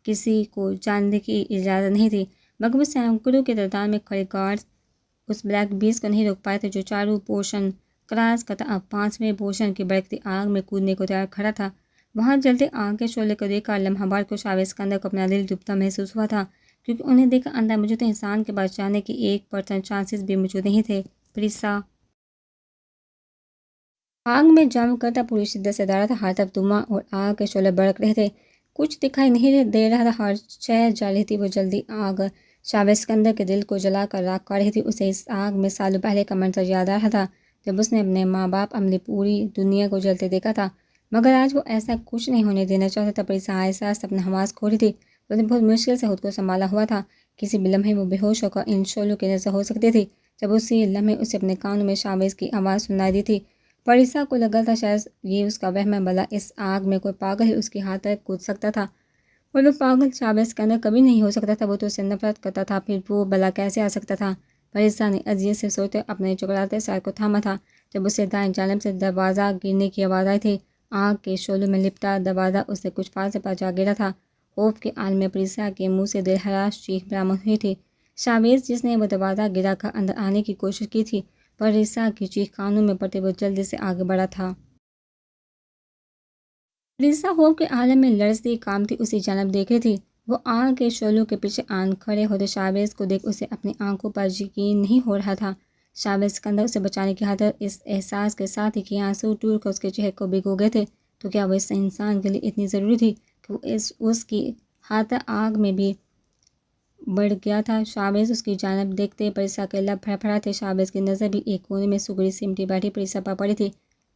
کسی کو جانے کی اجازت نہیں تھی، مگر وہ سینکڑوں کے تعداد میں کھڑے گارڈز اس بلیک بیسٹ کو نہیں روک پائے تھے جو چاروں پوشن کراس کرتا اب 5ویں پوشن کی بڑکتی آگ میں کودنے کو تیار کھڑا تھا۔ وہاں جلتے آگ کے شعلے کو دیکھ کر لمحہ بھر کو شاویز کے اندر کو اپنا دل ڈوبتا محسوس ہوا تھا، کیونکہ انہیں دیکھ کر اندر موجود انسان کے بچانے کے 1% چانسز بھی موجود نہیں تھے۔ پریسا آگ میں جم کرتا پوری شدت سے ڈرا تھا، ہر طرف دھواں اور آگ کے شعلے بڑک رہے تھے، کچھ دکھائی نہیں دے رہا تھا، ہر شے جل رہی تھی۔ وہ جلدی آگ شاویز سکندر کے دل کو جلا کر راکھ کر رہی تھی۔ اسے اس آگ میں سالوں پہلے کا منظر یاد آ رہا تھا جب اس نے اپنے ماں باپ، اپنی پوری دنیا کو جلتے دیکھا تھا، مگر آج وہ ایسا کچھ نہیں ہونے دینا چاہتا تھا۔ پریسا آہستہ آہستہ اپنے حواس کھو رہی تھی، اس نے بہت مشکل سے خود کو سنبھالا ہوا تھا۔ کسی بھی لمحے وہ بے ہوش ہو کر ان شعلوں کی نظر ہو سکتی تھی۔ جب اسی لمحے اسے اپنے کانوں میں شاویز کی آواز سنائی دی تھی، پریسا کو لگا تھا شاید یہ اس کا وہم ہے، بھلا اس آگ میں کوئی پاگل ہی اس کے ہاتھ تک کود سکتا تھا، اور وہ پاگل شاویز کے اندر کبھی نہیں ہو سکتا تھا۔ وہ تو اسے نفرت کرتا تھا، پھر وہ بھلا کیسے آ سکتا تھا؟ پریسا نے اذیت سے سوچتے اپنے چکراتے سر کو تھاما تھا جب اسے دائیں جانب سے دروازہ گرنے کی آواز آئی تھی۔ آگ کے شعلوں میں لپٹا دروازہ اس سے کچھ فاصلے پر جا گرا تھا۔ خوف کے عالم میں پریسا کے منہ سے دل ہراش چیخ برآمد ہوئی تھی۔ شاویز، جس نے وہ دروازہ گرا کر اندر آنے کی کوشش کی تھی، پریسا کی چیخ کانوں میں پڑتے وہ جلدی سے آگے بڑھا تھا۔ پریسا خوف کے عالم میں لرزتی کانپتی اسی جانب دیکھ رہی تھی۔ وہ آگ کے شعلوں کے پیچھے آن کھڑے ہوتے شاویز کو دیکھ اسے اپنی آنکھوں پر یقین نہیں ہو رہا تھا۔ شاویز سکندر اسے بچانے کی خاطر اس احساس کے ساتھ ہی کہ آنسو ٹوٹ کر اس کے چہرے کو بھگو گئے تھے، تو کیا وہ اس انسان کے لیے اتنی ضروری تھی کہ وہ اس کی ہاتھ آگ میں بھی بڑھ گیا تھا؟ شاویز اس کی جانب دیکھتے پریسا کے لب پھڑپھڑائے تھے۔ شاویز کی نظر بھی ایک کونے میں سگڑی سمٹی بیٹھی پریسا پر پڑی تھی۔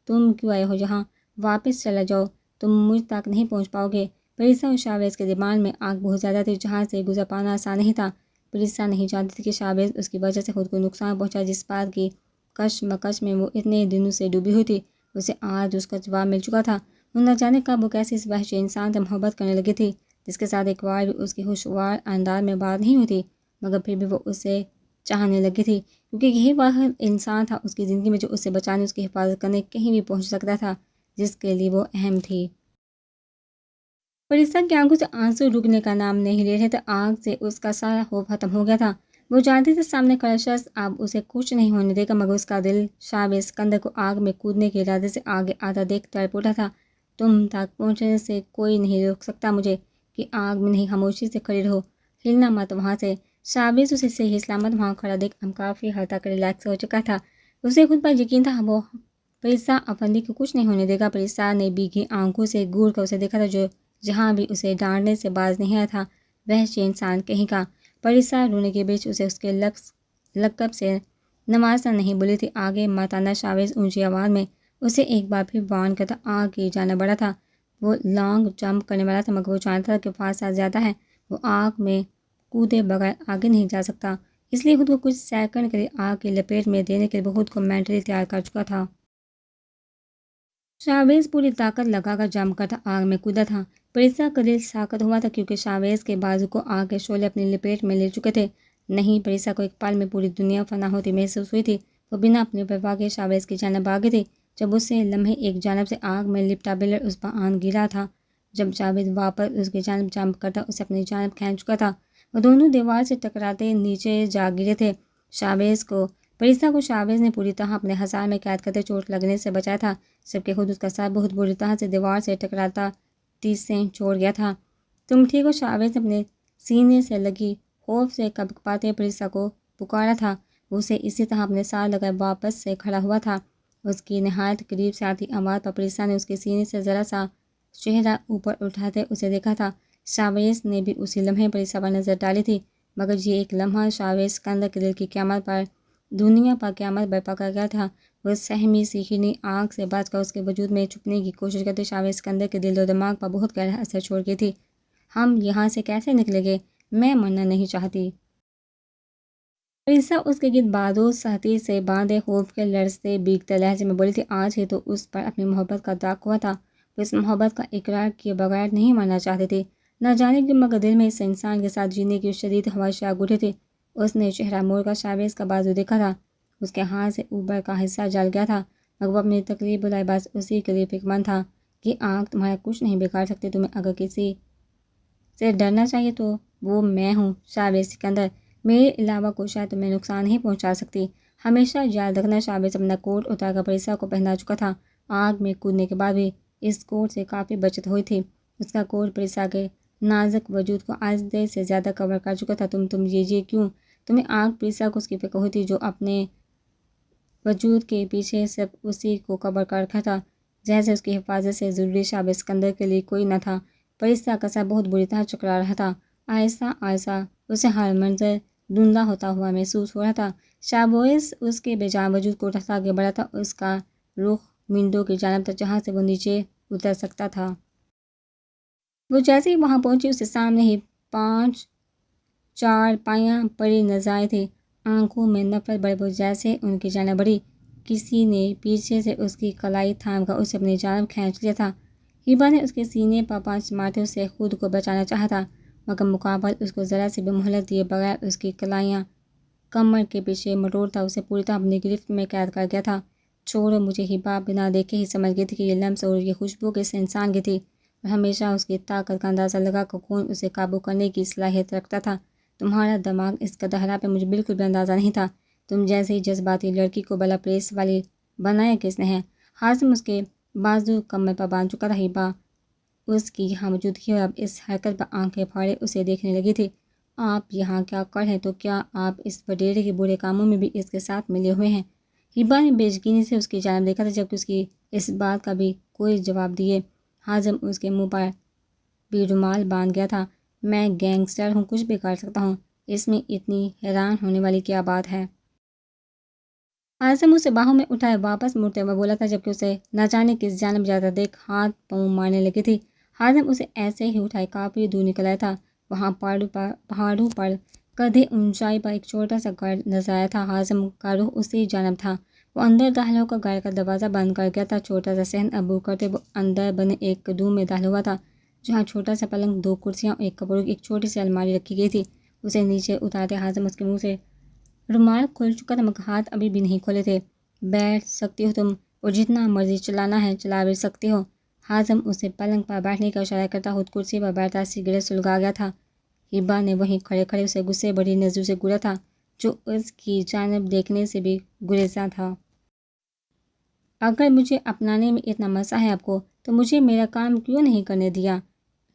تم کیوں آئے ہو یہاں؟ واپس چلا جاؤ، تم مجھ تک نہیں پہنچ پاؤ گے۔ پریسا اور شاویز کے دماغ میں آگ بہت زیادہ تھی، جہاں سے گزر پانا آسان نہیں تھا۔ پریسا نہیں جانتی تھی کہ شاویز اس کی وجہ سے خود کو نقصان پہنچا، جس بات کی کشمکش میں وہ اتنے دنوں سے ڈوبی ہوئی تھی، اسے آج اس کا جواب مل چکا تھا۔ وہ نہ جانے کب وہ کیسے اس وحشی انسان سے محبت کرنے لگی تھی، جس کے ساتھ ایک بار بھی اس کی خوشگوار انداز میں بات نہیں ہوئی تھی، مگر پھر بھی وہ اسے چاہنے لگی تھی، کیونکہ یہی واحد انسان تھا اس کی زندگی میں جو اسے بچانے، اس کی حفاظت کرنے کہیں بھی پہنچ سکتا تھا، جس کے لیے وہ اہم تھی۔ پریسا کی آنکھوں سے آنسو رکنے کا نام نہیں لے رہے تھے۔ آگ سے اس کا سارا خوف ختم ہو گیا تھا۔ وہ جانتی تھی سامنے کھڑا شخص اب اسے کچھ نہیں ہونے دے گا، مگر اس کا دل شاویز سکندر کو آگ میں کودنے کے ارادے سے آگے آتا دیکھ تڑپ اٹھا تھا۔ تم تک پہنچنے سے کوئی نہیں روک سکتا مجھے، کہ آگ میں نہیں، خاموشی سے کھڑی رہو، ہلنا مت وہاں سے۔ شاویز اسے صحیح سلامت وہاں کھڑا دیکھ اب کافی حد تک ریلیکس ہو چکا تھا۔ اسے خود پر یقین تھا، وہ پریسا افندی کو کچھ نہیں ہونے دے گا۔ پریسا نے بھیگی آنکھوں سے گھور کر اسے دیکھا تھا، جو جہاں بھی اسے ڈانٹنے سے باز نہیں آیا تھا، وحشی انسان کہیں کا۔ پریسا رونے کے بیچ اسے اس کے لقب سے نوازنا نہیں بھولی تھی۔ آگے مت آنا۔ شاویز اونچی آواز میں اسے ایک بار پھر وارن کرتا آگ کی جانب بڑھا تھا۔ وہ لانگ جمپ کرنے والا تھا، مگر وہ جانتا تھا کہ فاصلہ زیادہ ہے، وہ آگ میں کودے بغیر آگے نہیں جا سکتا، اس لیے خود کو کچھ سیکنڈ کے لیے آگ کی لپیٹ میں دینے کے لیے وہ خود کو مینٹلی تیار کر چکا تھا۔ شاویز پوری طاقت لگا کر جمپ کرتا آگ میں کودا تھا۔ پریسا کا دل ساکت ہوا تھا، کیونکہ شاویز کے بازو کو آگ کے شعلے اپنی لپیٹ میں لے چکے تھے۔ نہیں، پریسا کو ایک پل میں پوری دنیا فنا ہوتی محسوس ہوئی تھی۔ وہ بنا اپنی پرواہ کے شاویز کی جانب بھاگی تھی، جب اسے لمحے ایک جانب سے آگ میں لپٹا بلر اس پر آن گرا تھا۔ جب شاویز واپس اس کی جانب جمپ کرتا اسے اپنی جانب کھینچ چکا تھا۔ وہ دونوں دیوار سے ٹکراتے نیچے جا گرے تھے۔ پریسا کو شاویز نے پوری طرح اپنے حصار میں قید کرتے چوٹ لگنے سے بچایا تھا، جبکہ خود اس کا سر بہت بری طرح سے دیوار سے ٹکراتا ٹیسیں چھوڑ گیا تھا۔ تم ٹھیک ہو؟ شاویز نے اپنے سینے سے لگی خوف سے کپکپاتے پریسا کو پکارا تھا۔ وہ اسے اسی طرح اپنے ساتھ لگائے واپس سے کھڑا ہوا تھا۔ اس کی نہایت قریب سے آتی آواز پر پریسا نے اس کے سینے سے ذرا سا چہرہ اوپر اٹھاتے اسے دیکھا تھا۔ شاویز نے بھی اسی لمحے پریسا پر نظر ڈالی تھی، مگر یہ ایک لمحہ شاویز سکندر کے دل کی قیامت پر، دنیا پر قیامت برپا کر گیا تھا۔ وہ سہمی سی ہرنی آگ سے بچ کر اس کے وجود میں چھپنے کی کوشش کرتے شاویز سکندر کے دل و دماغ پر بہت گہرا اثر چھوڑ گئی تھی۔ ہم یہاں سے کیسے نکلیں گے؟ میں مرنا نہیں چاہتی۔ عیسیٰ اس کے گرد بادو سہتی سے باندھے خوف کے لرزتے بیگتے لہجے میں بولی تھی، آج ہی تو اس پر اپنی محبت کا داغ ہوا تھا، وہ اس محبت کا اقرار کیے بغیر نہیں مرنا چاہتی تھی، نہ جانے کیوں مگر دل میں اس انسان کے ساتھ جینے کی شدید خواہش جاگ اٹھی تھی۔ اس نے چہرہ موڑ کر شابیز کا بازو دیکھا تھا، اس کے ہاتھ سے اوپر کا حصہ جل گیا تھا، مگر وہ اپنی تکلیف بلائے بس اسی کے لیے فکر مند تھا کہ آنکھ تمہارا کچھ نہیں بگاڑ سکتی، تمہیں اگر کسی سے ڈرنا چاہیے تو وہ میں ہوں، شابیز سکندر، میرے علاوہ کوئی شاید تمہیں نقصان نہیں پہنچا سکتی۔ ہمیشہ یاد رکھنا، شابیز اپنا کوٹ اتار کر پریسا کو پہنا چکا تھا، آگ میں کودنے کے بعد بھی اس کوٹ سے کافی بچت ہوئی تھی، اس کا کوٹ پریسا کے نازک وجود کو آدھے سے زیادہ کور کر چکا تھا۔ تم یہ کیوں؟ تمہیں آگ پریسا کو اس کی فکر ہوئی تھی جو اپنے وجود کے پیچھے صرف اسی کو کور کر رکھا تھا، جیسے اس کی حفاظت سے ضروری شابیز سکندر کے لیے کوئی نہ تھا۔ پریسا کا سر بہت بری طرح چکرا رہا تھا، آہستہ آہستہ اسے ہر منظر دھندلا ہوتا ہوا محسوس ہو رہا تھا، شابیز اس کے بے جان وجود کو اٹھاتا آگے بڑھا تھا، اس کا رخ ونڈو کی جانب تھا جہاں سے وہ نیچے اتر سکتا تھا۔ وہ جیسے ہی وہاں پہنچی اسے سامنے ہی 5 چارپائیاں پڑی نظر آئی تھی، آنکھوں میں نفرت بڑے وہ جیسے ان کی جانب بڑھی، کسی نے پیچھے سے اس کی کلائی تھام کر اسے اپنی جانب کھینچ لیا تھا۔ ہبا نے اس کے سینے پر 5 مارتے اسے خود کو بچانا چاہا تھا، مگر مقابل اس کو ذرا سی بھی مہلت دیے بغیر اس کی کلائیاں کمر کے پیچھے مٹوڑتا اسے پوری طرح اپنی گرفت میں قید کر گیا تھا۔ چھوڑو مجھے، ہبا بنا دیکھے ہی سمجھ گئی تھی کہ یہ لمس اور یہ خوشبو کس انسان کی تھی، اور ہمیشہ اس کی طاقت کا اندازہ لگا کر کون اسے قابو کرنے کی صلاحیت رکھتا تھا۔ تمہارا دماغ اس قدر ہرا پہ مجھے بالکل بھی اندازہ نہیں تھا، تم جیسی جذباتی لڑکی کو بلا پریس والی بنایا کس نے ہے؟ حازم اس کے بازو کمر پر باندھ چکا تھا، ہبا اس کی یہاں موجودگی اور اب اس حرکت پر آنکھیں پھاڑے اسے دیکھنے لگی تھی۔ آپ یہاں کیا کر رہے ہیں؟ تو کیا آپ اس وڈیرے کے برے کاموں میں بھی اس کے ساتھ ملے ہوئے ہیں؟ ہبا نے بے یقینی سے اس کی جانب دیکھا تھا، جبکہ اس کی اس بات کا بھی کوئی جواب دیے حازم اس کے منہ پر بھی رومال باندھ گیا تھا۔ میں گینگسٹر ہوں، کچھ بھی کر سکتا ہوں، اس میں اتنی حیران ہونے والی کیا بات ہے؟ حازم اسے باہوں میں اٹھائے واپس مڑتے ہوئے بولا تھا، جبکہ اسے نہ جانے کس جانب جاتا دیکھ ہاتھ پاؤں مارنے لگی تھی۔ حازم اسے ایسے ہی اٹھائے کافی دور نکل آیا تھا، وہاں پہاڑوں پر کدھے اونچائی پر ایک چھوٹا سا گھر نظر آیا تھا، حازم کا رخ اسی جانب تھا، وہ اندر داخل ہو کر گھر کا دروازہ بند کر گیا تھا، چھوٹا سا صحن عبور کرتے وہ اندر بنے ایک روم میں داخل ہوا تھا، جہاں چھوٹا سا پلنگ، 2 کرسیاں اور ایک کپڑوں کی ایک چھوٹی سی الماری رکھی گئی تھی۔ اسے نیچے اتارتے حازم اس کے منہ سے رومال کھل چکا تھا، مگر ہاتھ ابھی بھی نہیں کھولے تھے۔ بیٹھ سکتی ہو تم، اور جتنا مرضی چلانا ہے چلا بھی سکتی ہو۔ حازم اسے پلنگ پر بیٹھنے کا اشارہ کرتا خود کرسی پر بیٹھا سگریٹ سلگا گیا تھا۔ ہبا نے وہیں کھڑے کھڑے اسے غصے بڑی نظروں سے گھورا تھا، جو اس کی جانب دیکھنے سے بھی گریزاں تھا۔ اگر مجھے اپنانے میں اتنا مزہ ہے آپ کو، تو مجھے میرا کام کیوں نہیں کرنے دیا؟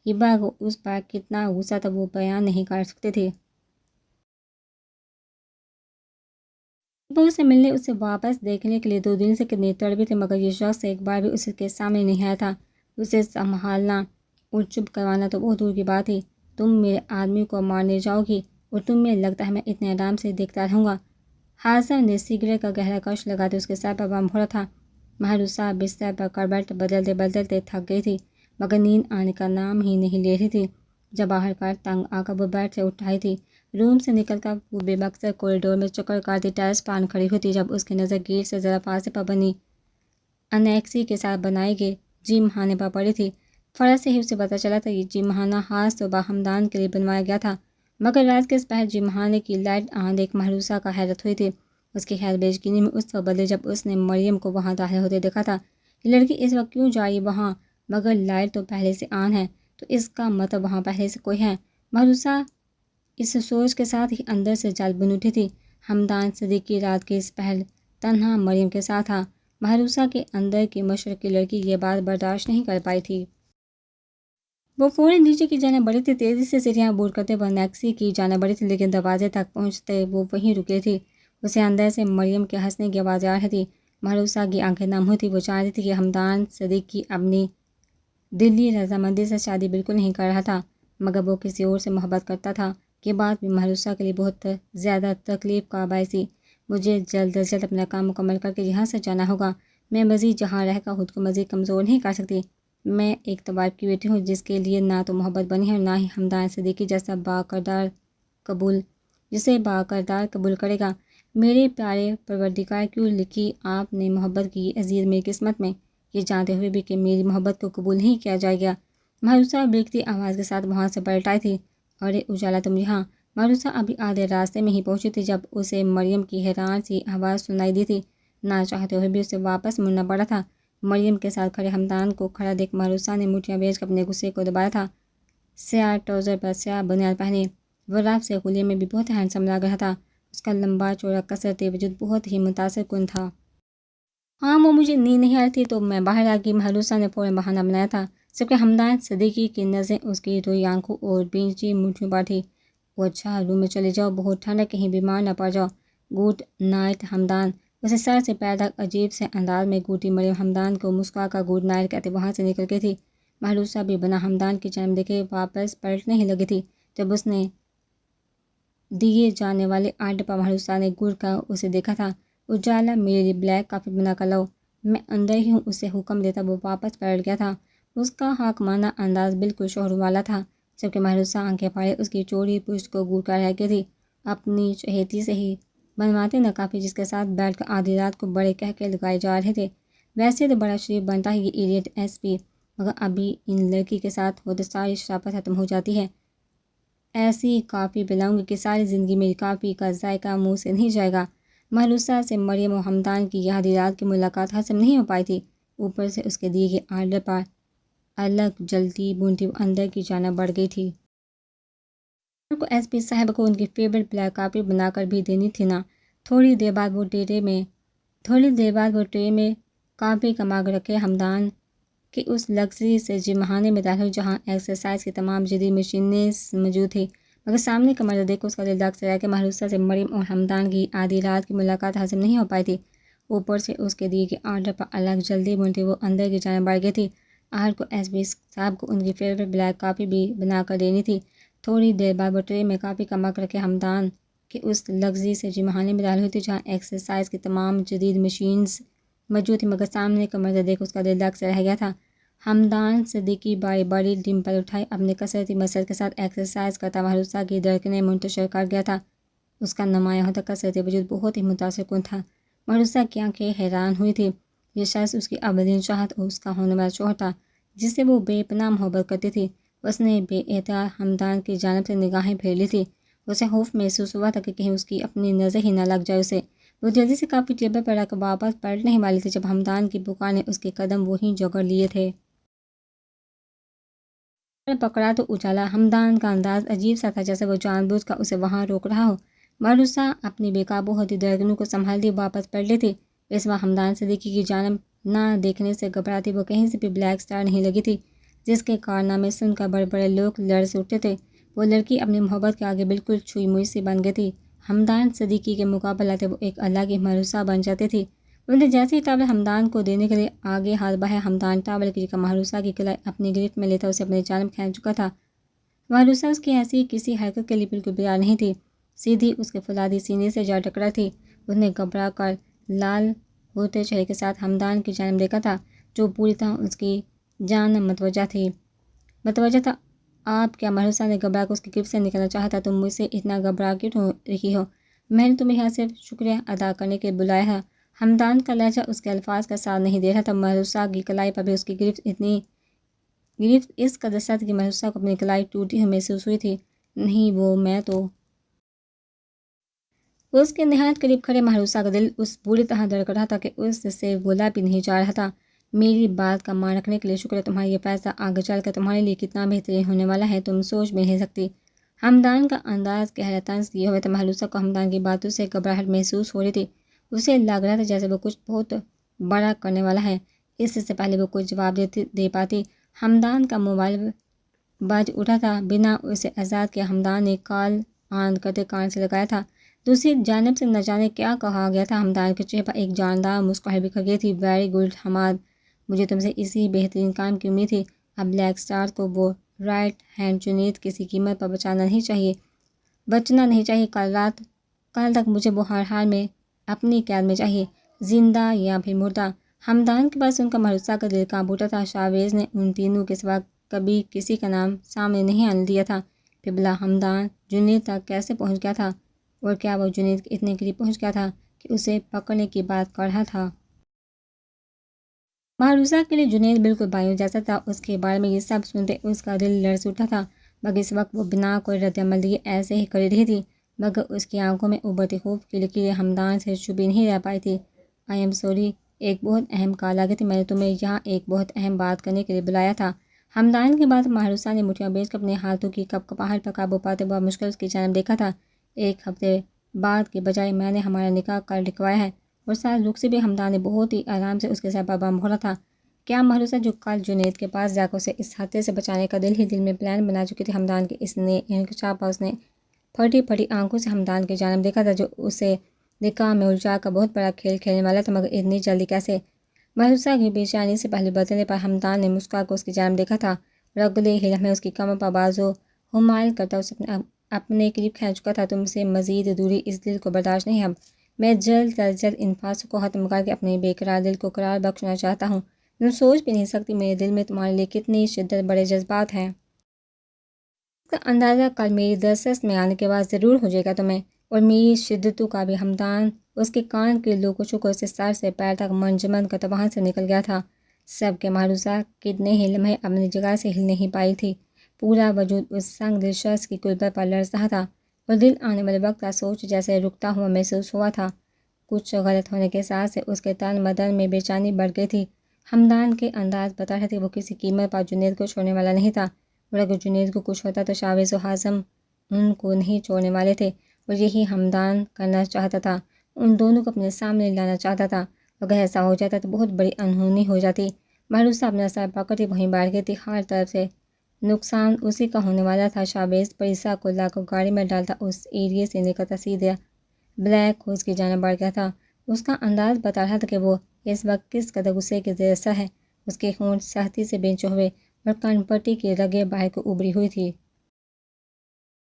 ہبا کو اس پر کتنا غصہ تھا وہ بیان نہیں کر سکتے تھے۔ ہبا اسے ملنے، اسے واپس دیکھنے کے لیے 2 دن سے کتنی تڑپی تھی، مگر یہ شخص ایک بار بھی اس کے سامنے نہیں آیا تھا۔ اسے سنبھالنا اور چپ کروانا تو بہت دور کی بات تھی۔ تم میرے آدمی کو مارنے جاؤ گی اور تمہیں لگتا ہے میں اتنے آرام سے دیکھتا رہوں گا؟ حازم نے سگریٹ کا گہرا کش لگاتے اس کے سر پر بم پھوڑا تھا۔ مہروسہ بستر پر کربٹ بدلتے بدلتے تھک گئی تھی، مگر نیند آنے کا نام ہی نہیں لے رہی تھی۔ جب آخرکار تنگ آ کر وہ بیڈ سے اٹھ آئی تھی، روم سے نکل کر وہ بے مقصد کوریڈور میں چکر کاٹتی ٹیرس پان کھڑی ہوئی تھی، جب اس کی نظر گیٹ سے ذرا فاصلے پر بنی انیکسی کے ساتھ بنائے گئے جم خانے پر پڑی تھی۔ فرض سے ہی اسے پتہ چلا تھا کہ جم خانہ خاص طور پر ہمدان کے لیے بنوایا گیا تھا، مگر رات کے اس پہر جم خانے کی لائٹ آن دیکھ مہروسہ کا حیرت ہوئی تھی۔ اس کی خیال بے یقینی میں اس وقت بدلے جب اس نے مریم کو وہاں داخل ہوتے دیکھا تھا۔ یہ لڑکی اس وقت کیوں جا رہی وہاں؟ مگر لائٹ تو پہلے سے آن ہے، تو اس کا مطلب وہاں پہلے سے کوئی ہے۔ مہروسہ اس سوچ کے ساتھ ہی اندر سے جل بن اٹھی تھی۔ ہمدان صدیقی رات کے اس پہر تنہا مریم کے ساتھ تھا۔ مہروسہ کے اندر کی مشرقی لڑکی یہ بات برداشت نہیں کر پائی تھی۔ وہ فوراً نیچے کی جانب بڑھی تھی، تیزی سے سیڑھیاں عبور کرتے وہ نیکسی کی جانب بڑھی تھی، لیکن دروازے تک پہنچتے وہ وہیں رکی تھی۔ اسے اندر سے مریم کے ہنسنے کی آوازیں آ رہی تھی۔ مہروسہ کی آنکھیں نم ہوئی تھی، وہ چاہتی تھی کہ ہمدان صدیقی اپنی دلی رضامندی سے شادی بالکل نہیں کر رہا تھا، مگر وہ کسی اور سے محبت کرتا تھا۔ یہ بات بھی مہروسہ کے لیے بہت زیادہ تکلیف کا باعث تھی۔ مجھے جلد از جلد اپنا کام مکمل کر کے یہاں سے جانا ہوگا، میں مزید یہاں رہ کر خود کو مزید کمزور نہیں کر سکتی۔ میں ایک طوائف کی بیٹی ہوں جس کے لیے نہ تو محبت بنی ہے اور نہ ہی ہمدان صدیقی جیسا باکردار قبول جسے باکردار قبول کرے گا۔ میرے پیارے پروردگار، کیوں لکھی آپ نے محبت کی عزیز میری قسمت میں، یہ جانتے ہوئے بھی کہ میری محبت کو قبول نہیں کیا جائے گا۔ مہروسہ بلکتی آواز کے ساتھ وہاں سے پلٹ آئی تھی۔ ارے اجالا، تم یہاں؟ مہروسہ ابھی آدھے راستے میں ہی پہنچی تھی جب اسے مریم کی حیران سی آواز سنائی دی تھی۔ نہ چاہتے ہوئے بھی اسے واپس مڑنا پڑا تھا۔ مریم کے ساتھ کھڑے ہمدان کو کھڑا دیکھ مہروسہ نے مٹھیاں بیچ کر اپنے غصے کو دبایا تھا۔ سیاہ ٹراؤزر پر سیاہ بنیان پہنے، وہ رف سے خلیے میں بھی بہت ہینڈسم لگ رہا تھا۔ اس کا لمبا چوڑا کثرتی وجود بہت ہی متاثر کن تھا۔ ہاں، وہ مجھے نیند نہیں آ رہی تھی تو میں باہر آ گئی، مہروسہ نے فوراً بہانہ بنایا تھا، جبکہ ہمدان صدیقی کی نظریں اس کی روئی آنکھوں اور بینچی مٹھیوں پر تھی۔ وہ اچھا، روم میں چلے جاؤ، بہت ٹھنڈ ہے، کہیں بیمار نہ پڑ جاؤ۔ گڈ نائٹ ہمدان، اسے سر سے پیر تک عجیب سے انداز میں گھوٹی مریم ہمدان کو مسکرا کر گڈ نائٹ کہتے وہاں سے نکل گئی تھی۔ مہروسہ بھی بنا ہمدان کی جانب دیکھے واپس پلٹنے ہی لگی تھی جب اس نے دیے جانے والے آرڈر پر مہروسہ نے گڑ کر اسے دیکھا تھا۔ اجالا، میرے لیے بلیک کافی بنا کر لاؤ، میں اندر ہی ہوں، اسے حکم دیتا وہ واپس پلٹ گیا تھا۔ اس کا حاکمانہ انداز بالکل شوہر والا تھا، جبکہ مہروسہ آنکھیں پھاڑے اس کی چوڑی پشت کو گور کر رہ گئی تھی۔ اپنی چہیتی سے ہی بنواتے نہ کافی جس کے ساتھ بیٹھ کر آدھی رات کو بڑے کہکے لگائے جا رہے تھے۔ ویسے تو بڑا شریف بنتا ہے یہ ایڈیٹ ایس پی، مگر ابھی ان لڑکی کے ساتھ ہوتے ساری شرافت ختم ہو جاتی ہے۔ ایسی کافی پلاؤں گی کہ ساری زندگی میری کافی کا ذائقہ منہ سے نہیں جائے گا۔ مہروسہ سے مریم و ہمدان کی یہ آدھی رات کی ملاقات ہضم نہیں ہو پائی تھی، اوپر سے اس کے دیے گئے آرڈر پر الگ جلتی بونتی وہ اندر کی جانب بڑھ گئی تھی۔ کو ایس پی صاحب کو ان کی فیوریٹ بلیک کافی بنا کر بھی دینی تھی نا۔ تھوڑی دیر بعد وہ ٹرے میں کافی کا مگ رکھے ہمدان کہ اس لگژری سے جمخانے میں داخل جہاں ایکسرسائز کی تمام جدید مشینیں موجود تھیں، مگر سامنے کا منظر دیکھ کر اس کا دل دھڑک سے رہ کہ مہروسہ سے مریم اور ہمدان کی آدھی رات کی ملاقات ہضم نہیں ہو پائی تھی، اوپر سے اس کے دیے گئے آرڈر پر الگ جلدی بنتی وہ اندر کی جانب بڑھ گئی تھی۔ آہر کو ایس پی صاحب کو ان کی فیوریٹ بلیک کافی بھی بنا کر دینی تھی۔ تھوڑی دیر بعد وہ ٹرے میں کافی کا مگ رکھے ہمدان کہ اس لگژری سے جمخانے میں داخل ہوئی تھی جہاں ایکسرسائز کی تمام جدید مشینز موجود تھی، مگر سامنے کا منظر دیکھ اس کا دل دھڑک سے رہ گیا تھا۔ ہمدان صدیقی باری باری ڈمپل اٹھائے اپنے کثرتی مسل کے ساتھ ایکسرسائز کرتا مہروسہ کی دھڑکنیں منتشر کر گیا تھا۔ اس کا نمایاں ہوتا کثرتی وجود بہت ہی متاثر کن تھا۔ مہروسہ کی آنکھیں حیران ہوئی تھی۔ یہ شخص اس کی ابدین چاہت اور اس کا ہونے والا شوہر تھا جس سے وہ بے پناہ محبت کرتی تھی۔ اس نے بے احتیاط ہمدان کی جانب سے نگاہیں پھیر لی تھی۔ اسے خوف محسوس ہوا تھا کہ کہیں اس کی اپنی نظر ہی نہ لگ جائے اسے۔ وہ جلدی سے کافی ٹیبل پر رکھ کر واپس پلٹنے ہی والی تھی جب ہمدان کی پکار نے اس کے قدم وہیں جکڑ لیے تھے۔ پکڑا تو اجالا، ہمدان کا انداز عجیب سا تھا جیسے وہ جان بوجھ کر اسے وہاں روک رہا ہو۔ مہروسہ اپنی بے قابو ہوتی دھڑکنوں کو سنبھالتی واپس پلٹ لی تھی۔ اس وقت ہمدان صدیقی کی جانب نہ دیکھنے سے گھبراتی وہ کہیں سے بھی بلیک سٹار نہیں لگی تھی جس کے کارنامے سن کر بڑے بڑے لوگ لرز اٹھتے تھے۔ وہ لڑکی اپنی محبت کے آگے بالکل چھوئی موئی سی بن گئی تھی۔ ہمدان صدیقی کے مقابلے وہ ایک الگ ہی مہروسہ بن جاتی تھی۔ وہ نے جیسے ہی ٹاول ہمدان کو دینے کے لیے آگے ہاتھ بڑھایا، ہمدان ٹاول کی جگہ مہروسہ کی کلائی اپنی گرفت میں لیتا اسے اپنی جانب کھینچ چکا تھا۔ مہروسہ اس کی ایسی کسی حرکت کے لیے بالکل بیدار نہیں تھی، سیدھی اس کے فولادی سینے سے جا ٹکرا تھی۔ اس نے گھبرا کر لال ہوتے چہرے کے ساتھ ہمدان کی جانب دیکھا تھا جو پوری طرح اس کی جانب متوجہ تھا۔ آپ کیا؟ مہروسہ نے گھبرا کر اس کی گرفت سے نکلنا چاہا تھا۔ تم مجھ سے اتنا گھبرا کیوں ہو رہی ہو؟ میں نے تمہیں یہاں صرف شکریہ ادا کرنے کے بلایا ہے۔ ہمدان کا لہجہ اس کے الفاظ کا ساتھ نہیں دے رہا تھا۔ مہروسہ کی کلائی پر بھی اس کی گرفت اس قدر سخت کہ مہروسہ کو اپنی کلائی ٹوٹی ہوئی محسوس ہوئی تھی۔ نہیں، میں تو اس کے نہایت قریب کھڑے مہروسہ کا دل اس بری طرح دھڑک رہا تھا کہ اس سے بولا بھی نہیں جا رہا تھا۔ میری بات کا مان رکھنے کے لیے شکریہ، تمہارا یہ فیصلہ آگے چل کر تمہارے لیے کتنا بہترین ہونے والا ہے تم سوچ بھی نہیں سکتی۔ ہمدان کا انداز گہرا طنز کیے ہوئے تھا۔ مہروسہ کو ہمدان کی باتوں سے گھبراہٹ محسوس ہو رہی تھی۔ اسے لگ رہا تھا جیسے وہ کچھ بہت بڑا کرنے والا ہے۔ اس سے پہلے وہ کچھ جواب دے پاتی، ہمدان کا موبائل بج اٹھا تھا۔ بنا اسے آزاد کیا ہمدان نے کال آن کرتے کان سے لگایا تھا۔ دوسری جانب سے نہ جانے کیا کہا گیا تھا۔ ہمدان کے چہرے پر ایک جاندار مسکراہٹ بکھر گئی تھی۔ ویری گڈ حماد، مجھے تم سے اسی بہترین کام کی امید تھی۔ اب بلیک سٹار کو وہ رائٹ ہینڈ چنید کسی قیمت پر بچنا نہیں چاہیے۔ کل تک مجھے وہ ہر حال میں اپنی قید میں چاہیے، زندہ یا پھر مردہ۔ ہمدان کے پاس ان کا مہروسہ کا دل کانپ اٹھا تھا۔ شاویز نے ان تینوں کے سوا کبھی کسی کا نام سامنے نہیں آنے دیا تھا۔ پھر بلا ہمدان جنید تک کیسے پہنچ گیا تھا؟ اور کیا وہ جنید کے اتنے قریب پہنچ گیا تھا کہ اسے پکڑنے کی بات کر رہا تھا؟ محروسہ کے لیے جنید بالکل بائیوں جیسا تھا۔ اس کے بارے میں یہ سب سنتے اس کا دل لرز اٹھا تھا، مگر اس وقت وہ بنا کوئی رد عمل دیے ایسے ہی کھڑی رہی تھی، مگر اس کی آنکھوں میں ابھرتی خوف کی لکیریں ہمدان سے چھپی نہیں رہ پائی تھی۔ آئی ایم سوری، ایک بہت اہم کال آ گئی تھی، میں نے تمہیں یہاں ایک بہت اہم بات کرنے کے لیے بلایا تھا۔ ہمدان کے بعد محروسہ نے مٹھیاں بیچ کر اپنے ہاتھوں کی کپکپاہٹ پر قابو پاتے بہت مشکل اس کی جانب دیکھا تھا۔ 1 ہفتے بعد کے بجائے میں نے ہمارا نکاح کر لکھوایا ہے، اور ساتھ رخ سے بھی ہمدان نے بہت ہی آرام سے اس کے سر پر بم بولا تھا۔ کیا محروسہ جو کل جنید کے پاس جا کر اسے اس خطرے سے بچانے کا دل ہی دل میں پلان بنا چکی تھی، ہمدان کے اس نئے انکشاف پر اس نے پھٹی پھٹی آنکھوں سے ہمدان کی جانب دیکھا تھا، جو اسے نکاح میں الجھا کر بہت بڑا کھیل کھیلنے والا تھا، مگر اتنی جلدی کیسے؟ محروسہ کی بے چینی سے پہلے بدلنے پر ہمدان نے مسکرا کر اس کی جانب دیکھا تھا، اور اگلے ہی لمحے اس کی کمر پر بازو حمائل کرتا اسے اپنے قریب کھینچ چکا تھا۔ تم سے مزید دوری اس دل کو برداشت نہیں، اب میں جلد از جلد ان فاصلوں کو ختم کر کے اپنے بے قرار دل کو قرار بخشنا چاہتا ہوں۔ تم سوچ بھی نہیں سکتی میرے دل میں تمہارے لیے کتنی شدت بڑے جذبات ہیں۔ اس کا اندازہ کل میری دسترس میں آنے کے بعد ضرور ہو جائے گا تمہیں، اور میری شدتوں کا بھی۔ ہمدان اس کے کان کے لوگوں کو سے سر سے پیر تک منجمد کرتا وہاں سے نکل گیا تھا۔ سب کے محروسہ کتنے ہی لمحے اپنی جگہ سے ہل نہیں پائی تھی، پورا وجود اس سنگ دل شخص کی قربت پر لرز رہا تھا، اور دل آنے والے وقت کا سوچ جیسے رکتا ہوا محسوس ہوا تھا۔ کچھ غلط ہونے کے ساتھ سے اس کے تن بدن میں بے چینی بڑھ گئی تھی۔ ہمدان کے انداز بتا رہے تھے وہ کسی قیمت پر جنید کو چھوڑنے والا نہیں تھا، اور اگر جنید کو کچھ ہوتا تو شاویز و حازم ان کو نہیں چھوڑنے والے تھے، اور یہی ہمدان کرنا چاہتا تھا، ان دونوں کو اپنے سامنے لانا چاہتا تھا۔ اگر ایسا ہو جاتا تو بہت بڑی انہونی ہو جاتی۔ محروسہ اپنا سر پکڑتی وہیں بیٹھ گئی تھی، ہر طرف سے نقصان اسی کا ہونے والا تھا۔ شاویز پریسا کو لا کر گاڑی میں ڈالتا اس ایریے سے نکلتا سیدھے بلیک ہورس کی جانب بڑھ گیا تھا۔ اس کا انداز بتا رہا تھا کہ وہ اس وقت کس قدر غصے کے زیر اثر ہے۔ اس کے ہونٹ سختی سے بھینچے ہوئے اور کن پٹی کی رگیں باہر کو ابھری ہوئی تھی۔